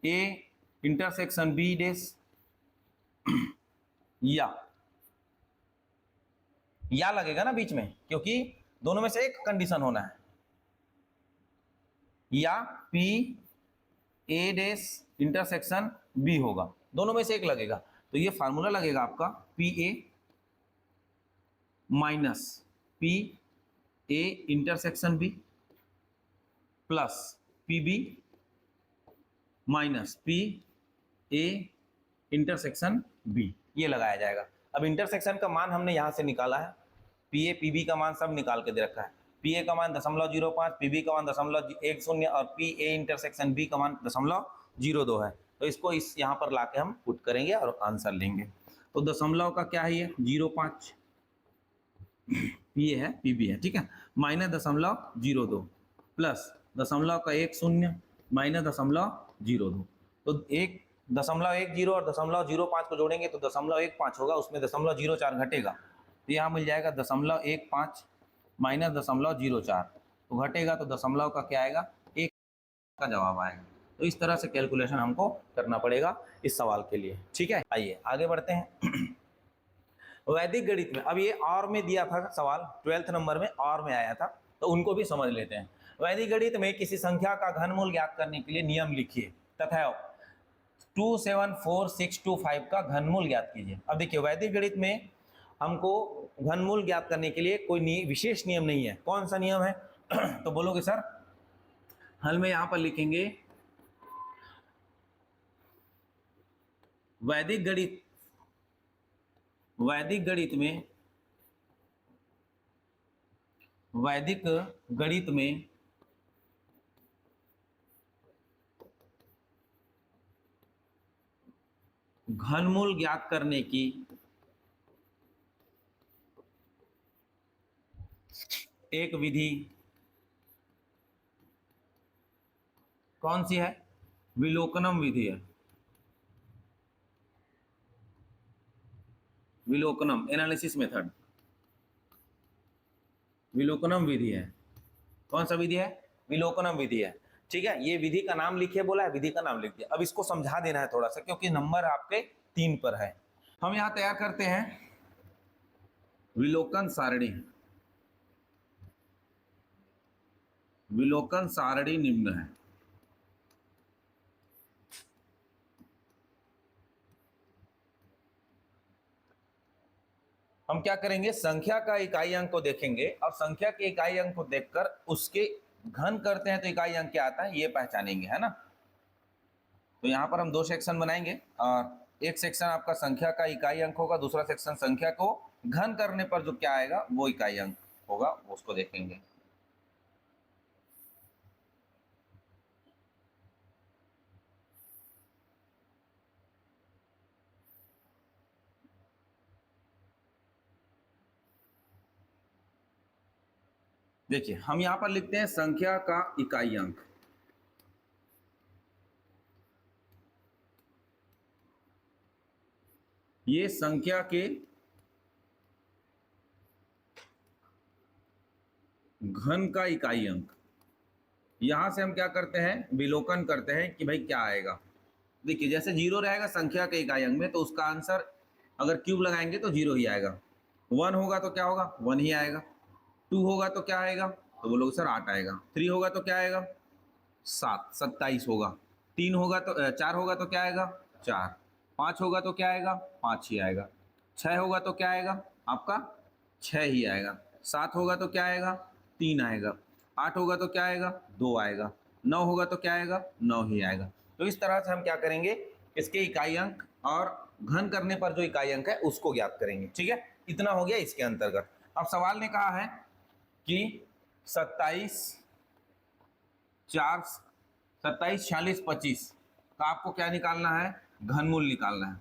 A intersection B dash, या लगेगा ना बीच में, क्योंकि दोनों में से एक कंडीशन होना है, या P A dash intersection B होगा, दोनों में से एक लगेगा। तो ये फार्मूला लगेगा आपका P A minus P A intersection B plus P B minus P A intersection B, ये लगाया जाएगा। अब इंटरसेक्शन का मान हमने यहां से निकाला है, पी ए पी बी का मान सब निकाल के दे रखा है, पी ए का मान 0.05, पी बी का मान 0.10 और पी ए इंटरसेक्शन बी का मान 0.02 है। तो इसको इस यहाँ पर लाके हम पुट करेंगे और आंसर लेंगे। तो दशमलव का क्या है, ये 0.5 पी ए है पी बी है, ठीक है, माइनस 0.02 प्लस 0.10 माइनस 0.02, तो 1.10 और 0.05 को जोड़ेंगे तो 0.15 होगा, उसमें 0.04 घटेगा, तो यहाँ मिल जाएगा 0.15 माइनस 0.04, तो घटेगा तो दशमलव का क्या आएगा, 1 का जवाब आएगा। तो इस तरह से कैलकुलेशन हमको करना पड़ेगा इस सवाल के लिए। ठीक है, आइए आगे बढ़ते हैं। वैदिक गणित में, अब ये और में दिया था सवाल, 12th नंबर में और में आया था, तो उनको भी समझ लेते हैं। वैदिक गणित में किसी संख्या का घनमूल ज्ञात करने के लिए नियम लिखिए तथा 274625 का घनमूल ज्ञात कीजिए। अब देखिए वैदिक गणित में हमको घनमूल ज्ञात करने के लिए कोई विशेष नियम नहीं है। कौन सा नियम है तो बोलोगे सर, हल में यहां पर लिखेंगे वैदिक गणित, वैदिक गणित में, वैदिक गणित में घनमूल ज्ञात करने की एक विधि कौन सी है? विलोकनम विधि है। विलोकनम, एनालिसिस मेथड, विलोकनम विधि है। कौन सा विधि है? विलोकनम विधि है। ठीक है, ये विधि का नाम लिखिए, बोला है, विधि का नाम लिख दिया। अब इसको समझा देना है थोड़ा सा, क्योंकि नंबर आपके 3 पर है। हम यहां तैयार करते हैं विलोकन सारणी। विलोकन सारणी निम्न है। हम क्या करेंगे? संख्या का इकाई अंक को देखेंगे और संख्या के इकाई अंक को देखकर उसके घन करते हैं तो इकाई अंक क्या आता है ये पहचानेंगे, है ना। तो यहाँ पर हम 2 सेक्शन बनाएंगे और एक सेक्शन आपका संख्या का इकाई अंक होगा, दूसरा सेक्शन संख्या को घन करने पर जो क्या आएगा वो इकाई अंक होगा, उसको देखेंगे। देखिए हम यहाँ पर लिखते हैं संख्या का इकाई अंक। ये संख्या के घन का इकाई अंक। यहां से हम क्या करते हैं? विलोकन करते हैं कि भाई क्या आएगा। देखिए जैसे 0 रहेगा संख्या के इकाई अंक में तो उसका आंसर अगर क्यूब लगाएंगे तो 0 ही आएगा। 1 होगा तो क्या होगा? 1 ही आएगा। 2 होगा तो क्या आएगा? तो बोलोगे सर 8 आएगा। 3 होगा तो क्या आएगा? 7, 27 होगा। 3 होगा तो 4 होगा तो क्या आएगा? 4। 5 होगा तो क्या आएगा? 5 ही आएगा। 6 होगा तो क्या आएगा? आपका 6 ही आएगा। 7 होगा तो क्या आएगा? 3 आएगा। 8 होगा तो क्या आएगा? 2 आएगा। 9 होगा तो क्या आएगा? 9 ही आएगा। तो इस तरह से हम क्या करेंगे? इसके इकाई अंक और घन करने पर जो इकाई अंक है उसको ज्ञात करेंगे। ठीक है, इतना हो गया इसके अंतर्गत। अब सवाल ने कहा है कि 27, 4, 27, 46, 25 का आपको क्या निकालना है? घनमूल निकालना है।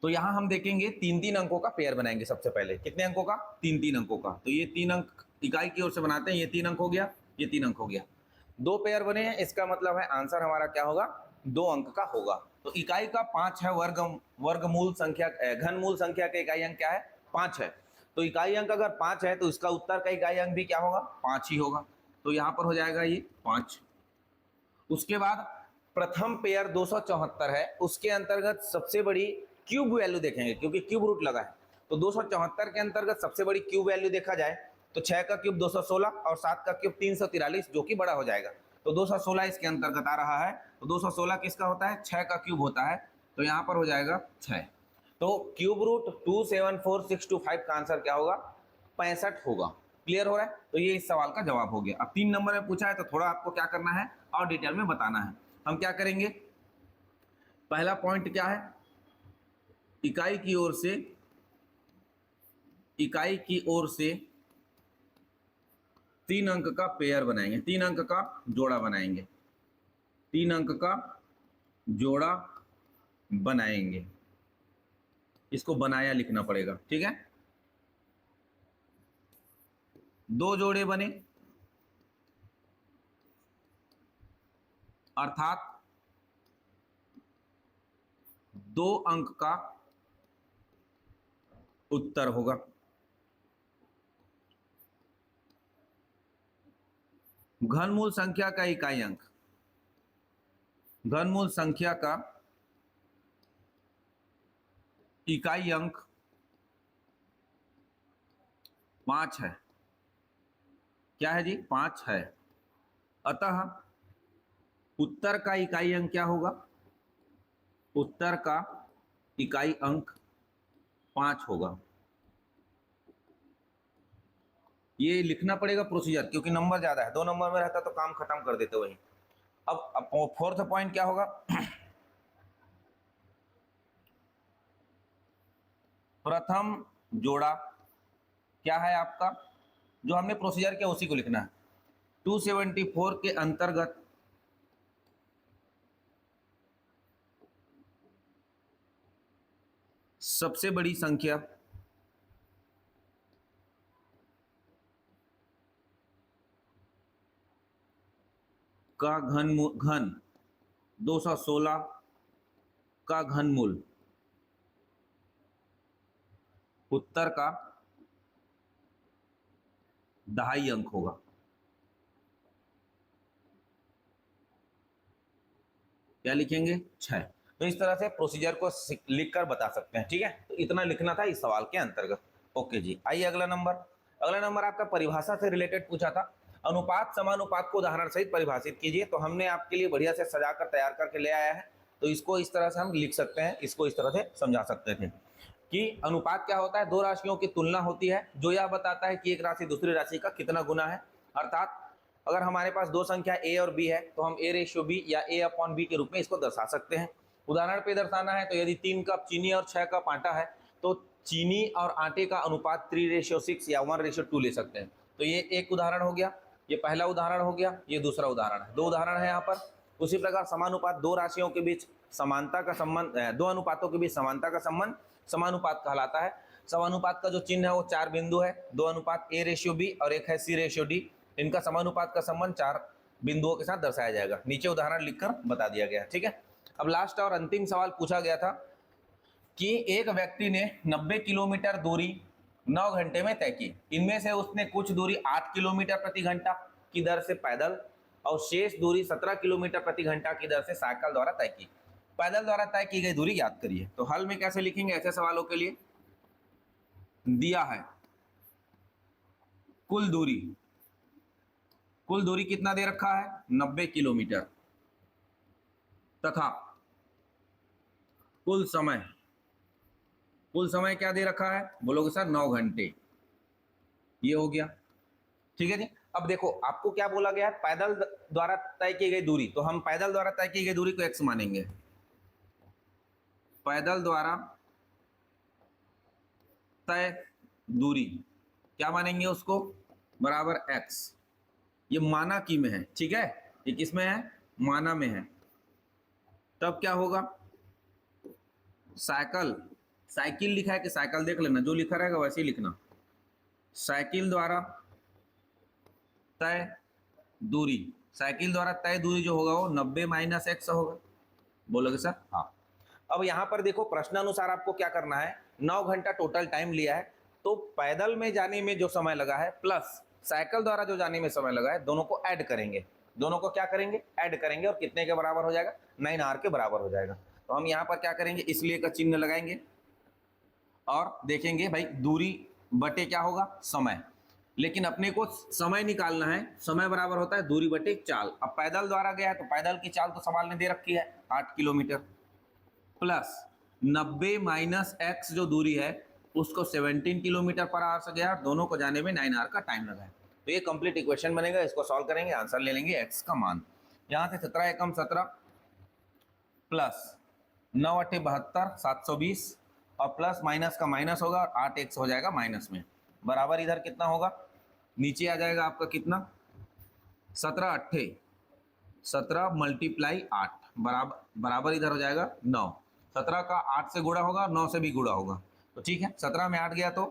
तो यहां हम देखेंगे 3-3 अंकों का पेयर बनाएंगे। सबसे पहले कितने अंकों का? 3-3 अंकों का। तो ये 3 अंक इकाई की ओर से बनाते हैं। ये 3 अंक हो गया, ये 3 अंक हो गया। 2 पेयर बने हैं, इसका मतलब है आंसर हमारा क्या होगा? 2 अंक का होगा। तो इकाई का 5 है, वर्गमूल संख्या, घनमूल संख्या का इकाई अंक क्या है? 5 है। तो इकाई अंक अगर 5 है तो इसका उत्तर का इकाई अंक भी क्या होगा? 5 ही होगा। तो यहां पर हो जाएगा ये 5। उसके बाद प्रथम पेयर 274 है, उसके अंतर्गत सबसे बड़ी क्यूब वैल्यू देखेंगे क्योंकि क्यूब रूट लगा है। तो 274 के अंतर्गत सबसे बड़ी क्यूब वैल्यू देखा जाए तो 6 का क्यूब 216 और 7 का क्यूब 343, जो कि बड़ा हो जाएगा। तो 216 इसके अंतर्गत आ रहा है। तो 216 किसका होता है? 6 का क्यूब होता है। तो यहाँ पर हो जाएगा 6। तो क्यूब रूट 274625 का आंसर क्या होगा? 65 होगा। क्लियर हो रहा है? तो ये इस सवाल का जवाब हो गया। अब 3 नंबर में पूछा है तो थोड़ा आपको क्या करना है और डिटेल में बताना है। हम क्या करेंगे? पहला पॉइंट क्या है? इकाई की ओर से, इकाई की ओर से 3 अंक का पेयर बनाएंगे, 3 अंक का जोड़ा बनाएंगे, 3 अंक का जोड़ा बनाएंगे। इसको बनाया लिखना पड़ेगा। ठीक है, 2 जोड़े बने अर्थात 2 अंक का उत्तर होगा। घनमूल संख्या का इकाई अंक, घनमूल संख्या का इकाई अंक 5 है। क्या है जी? 5 है। अतः उत्तर का इकाई अंक क्या होगा? उत्तर का इकाई अंक 5 होगा। ये लिखना पड़ेगा प्रोसीजर, क्योंकि नंबर ज्यादा है। 2 नंबर में रहता तो काम खत्म कर देते वही। अब फोर्थ पॉइंट क्या होगा? प्रथम जोड़ा क्या है आपका, जो हमने प्रोसीजर किया उसी को लिखना है। 274 के अंतर्गत सबसे बड़ी संख्या का घन 216 का घनमूल उत्तर का 2.5 अंक होगा। क्या लिखेंगे? 6। तो इस तरह से प्रोसीजर को लिखकर बता सकते हैं, ठीक है। तो इतना लिखना था इस सवाल के अंतर्गत। ओके जी, आइए अगला नंबर। अगला नंबर आपका परिभाषा से रिलेटेड पूछा था। अनुपात समानुपात को उदाहरण सहित परिभाषित कीजिए। तो हमने आपके लिए बढ़िया से सजा कर तैयार करके ले आया है। तो इसको इस तरह से हम लिख सकते हैं, इसको इस तरह से समझा सकते थे कि अनुपात क्या होता है, दो राशियों की तुलना होती है जो यह बताता है कि एक राशि दूसरी राशि का कितना गुना है। अर्थात अगर हमारे पास दो संख्या a और b है तो हम a/b या a/b के रूप में इसको दर्शा सकते हैं। उदाहरण पे दर्शाना है तो यदि 3 कप चीनी और 6 कप आटा है तो चीनी और आटे का अनुपात 3/6 या 1/2 ले सकते हैं। तो ये एक उदाहरण हो गया, ये पहला उदाहरण हो गया, ये दूसरा उदाहरण है। दो उदाहरण है यहाँ पर। उसी प्रकार समानुपात दो राशियों के बीच समानता का संबंध, दो अनुपातों के बीच समानता का संबंध समानुपात कहलाता है। समानुपात का जो चिन्ह है वो 4 बिंदु है, दो अनुपात a/b और एक है c/d। इनका समानुपात का संबंध 4 बिंदुओं के साथ दर्शाया जाएगा। नीचे उदाहरण लिखकर बता दिया गया, ठीक है। अब लास्ट और अंतिम सवाल पूछा गया था कि एक व्यक्ति ने 90 किलोमीटर दूरी 9 घंटे में तय की। इनमें से उसने कुछ दूरी 8 किलोमीटर प्रति घंटा की दर से पैदल और शेष दूरी 17 किलोमीटर प्रति घंटा की दर से साइकिल द्वारा तय की। पैदल द्वारा तय की गई दूरी याद करिए। तो हल में कैसे लिखेंगे ऐसे सवालों के लिए? दिया है कुल दूरी कितना दे रखा है? 90 किलोमीटर तथा कुल समय क्या दे रखा है? बोलोगे सर 9 घंटे। ये हो गया, ठीक है जी। अब देखो आपको क्या बोला गया है, पैदल द्वारा तय की गई दूरी। तो हम पैदल द्वारा तय की गई दूरी को x मानेंगे। पैदल द्वारा तय दूरी क्या मानेंगे उसको? बराबर x। ये माना की में है, ठीक है। ये किस में है? माना में है। तब क्या होगा? साइकिल लिखा है कि साइकिल देख लेना, जो लिखा रहेगा वैसे ही लिखना। साइकिल द्वारा तय दूरी जो होगा वो 90 - x होगा। बोलोगे सर? हाँ। अब यहाँ पर देखो प्रश्नानुसार आपको क्या करना है, 9 घंटा टोटल टाइम लिया है। तो पैदल में जाने में जो समय लगा है प्लस साइकिल द्वारा जो जाने में समय लगा है, दोनों को ऐड करेंगे। दोनों को क्या करेंगे? ऐड करेंगे। और कितने के बराबर हो जाएगा? 9 आवर के बराबर हो जाएगा। तो हम यहाँ पर क्या करेंगे, इसलिए का चिन्ह लगाएंगे और देखेंगे भाई दूरी बटे क्या होगा? समय। लेकिन अपने को समय निकालना है, समय बराबर होता है दूरी बटे चाल। अब पैदल द्वारा गया है तो पैदल की चाल तो सवाल ने दे रखी है 8 किलोमीटर प्लस 90 - x जो दूरी है उसको 17 किलोमीटर पर आवर से गया और दोनों को जाने में 9 आवर का टाइम लगा है। तो ये कंप्लीट इक्वेशन बनेगा। इसको सॉल्व करेंगे, आंसर ले लेंगे x का मान। यहाँ से 17 एकम 17 प्लस 9 × 8 = 72 720 और प्लस माइनस का माइनस होगा और 8x हो जाएगा माइनस में। बराबर इधर कितना होगा? नीचे आ जाएगा आपका कितना? 17 × 8 17 × 8 बराबर इधर हो जाएगा 9। 17 का 8 से गुणा होगा, 9 से भी गुणा होगा। तो ठीक है, 17 में 8 गया तो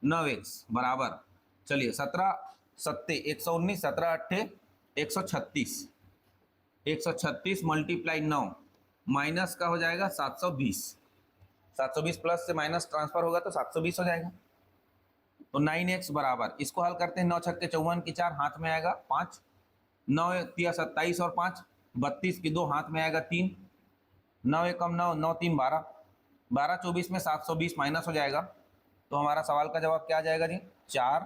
9x बराबर, चलिए 17 7 119 17 8 136 136 × 9 माइनस का हो जाएगा 720 720 प्लस से माइनस ट्रांसफर होगा तो 720 हो जाएगा। तो 9x बराबर, इसको हल करते हैं। 9 × 6 = 54 की 4 हाथ में आएगा 5, 9 × 3 = 27 और 5 32 की 2 हाथ में आएगा 3, 9 × 1 = 9 9 × 3 = 12 12 24 में 720 माइनस हो जाएगा। तो हमारा सवाल का जवाब क्या आ जाएगा जी? 4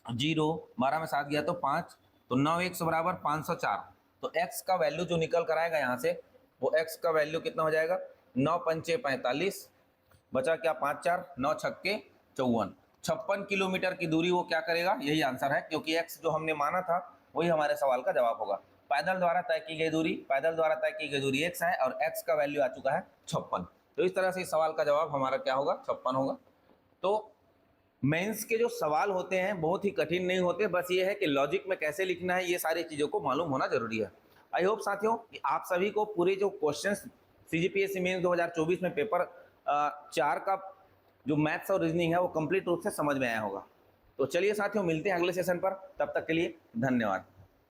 0 12 में 7 गया तो 5, तो 9x बराबर 504। तो x का वैल्यू जो निकल कर आएगा यहाँ से, वो x का वैल्यू कितना हो जाएगा? 9 × 5 = 45, बचा क्या? 5 4 9 6 54 56 किलोमीटर की दूरी वो क्या करेगा? यही आंसर है, क्योंकि x जो हमने माना था वही हमारे सवाल का जवाब होगा। पैदल द्वारा तय की गई दूरी x है और x का वैल्यू आ चुका है 56। तो इस तरह से इस सवाल का जवाब हमारा क्या होगा, 56 होगा। तो मेंस के जो सवाल होते हैं बहुत ही कठिन नहीं होते, बस ये है कि लॉजिक में कैसे लिखना है ये सारी चीज़ों को मालूम होना जरूरी है। आई होप साथियों कि आप सभी को पूरे जो क्वेश्चंस सीजीपीएससी मेंस 2024 में पेपर 4 का जो मैथ्स और रीजनिंग है वो कंप्लीट रूप से समझ में आया होगा। तो चलिए साथियों, मिलते हैं अगले सेशन पर, तब तक के लिए धन्यवाद।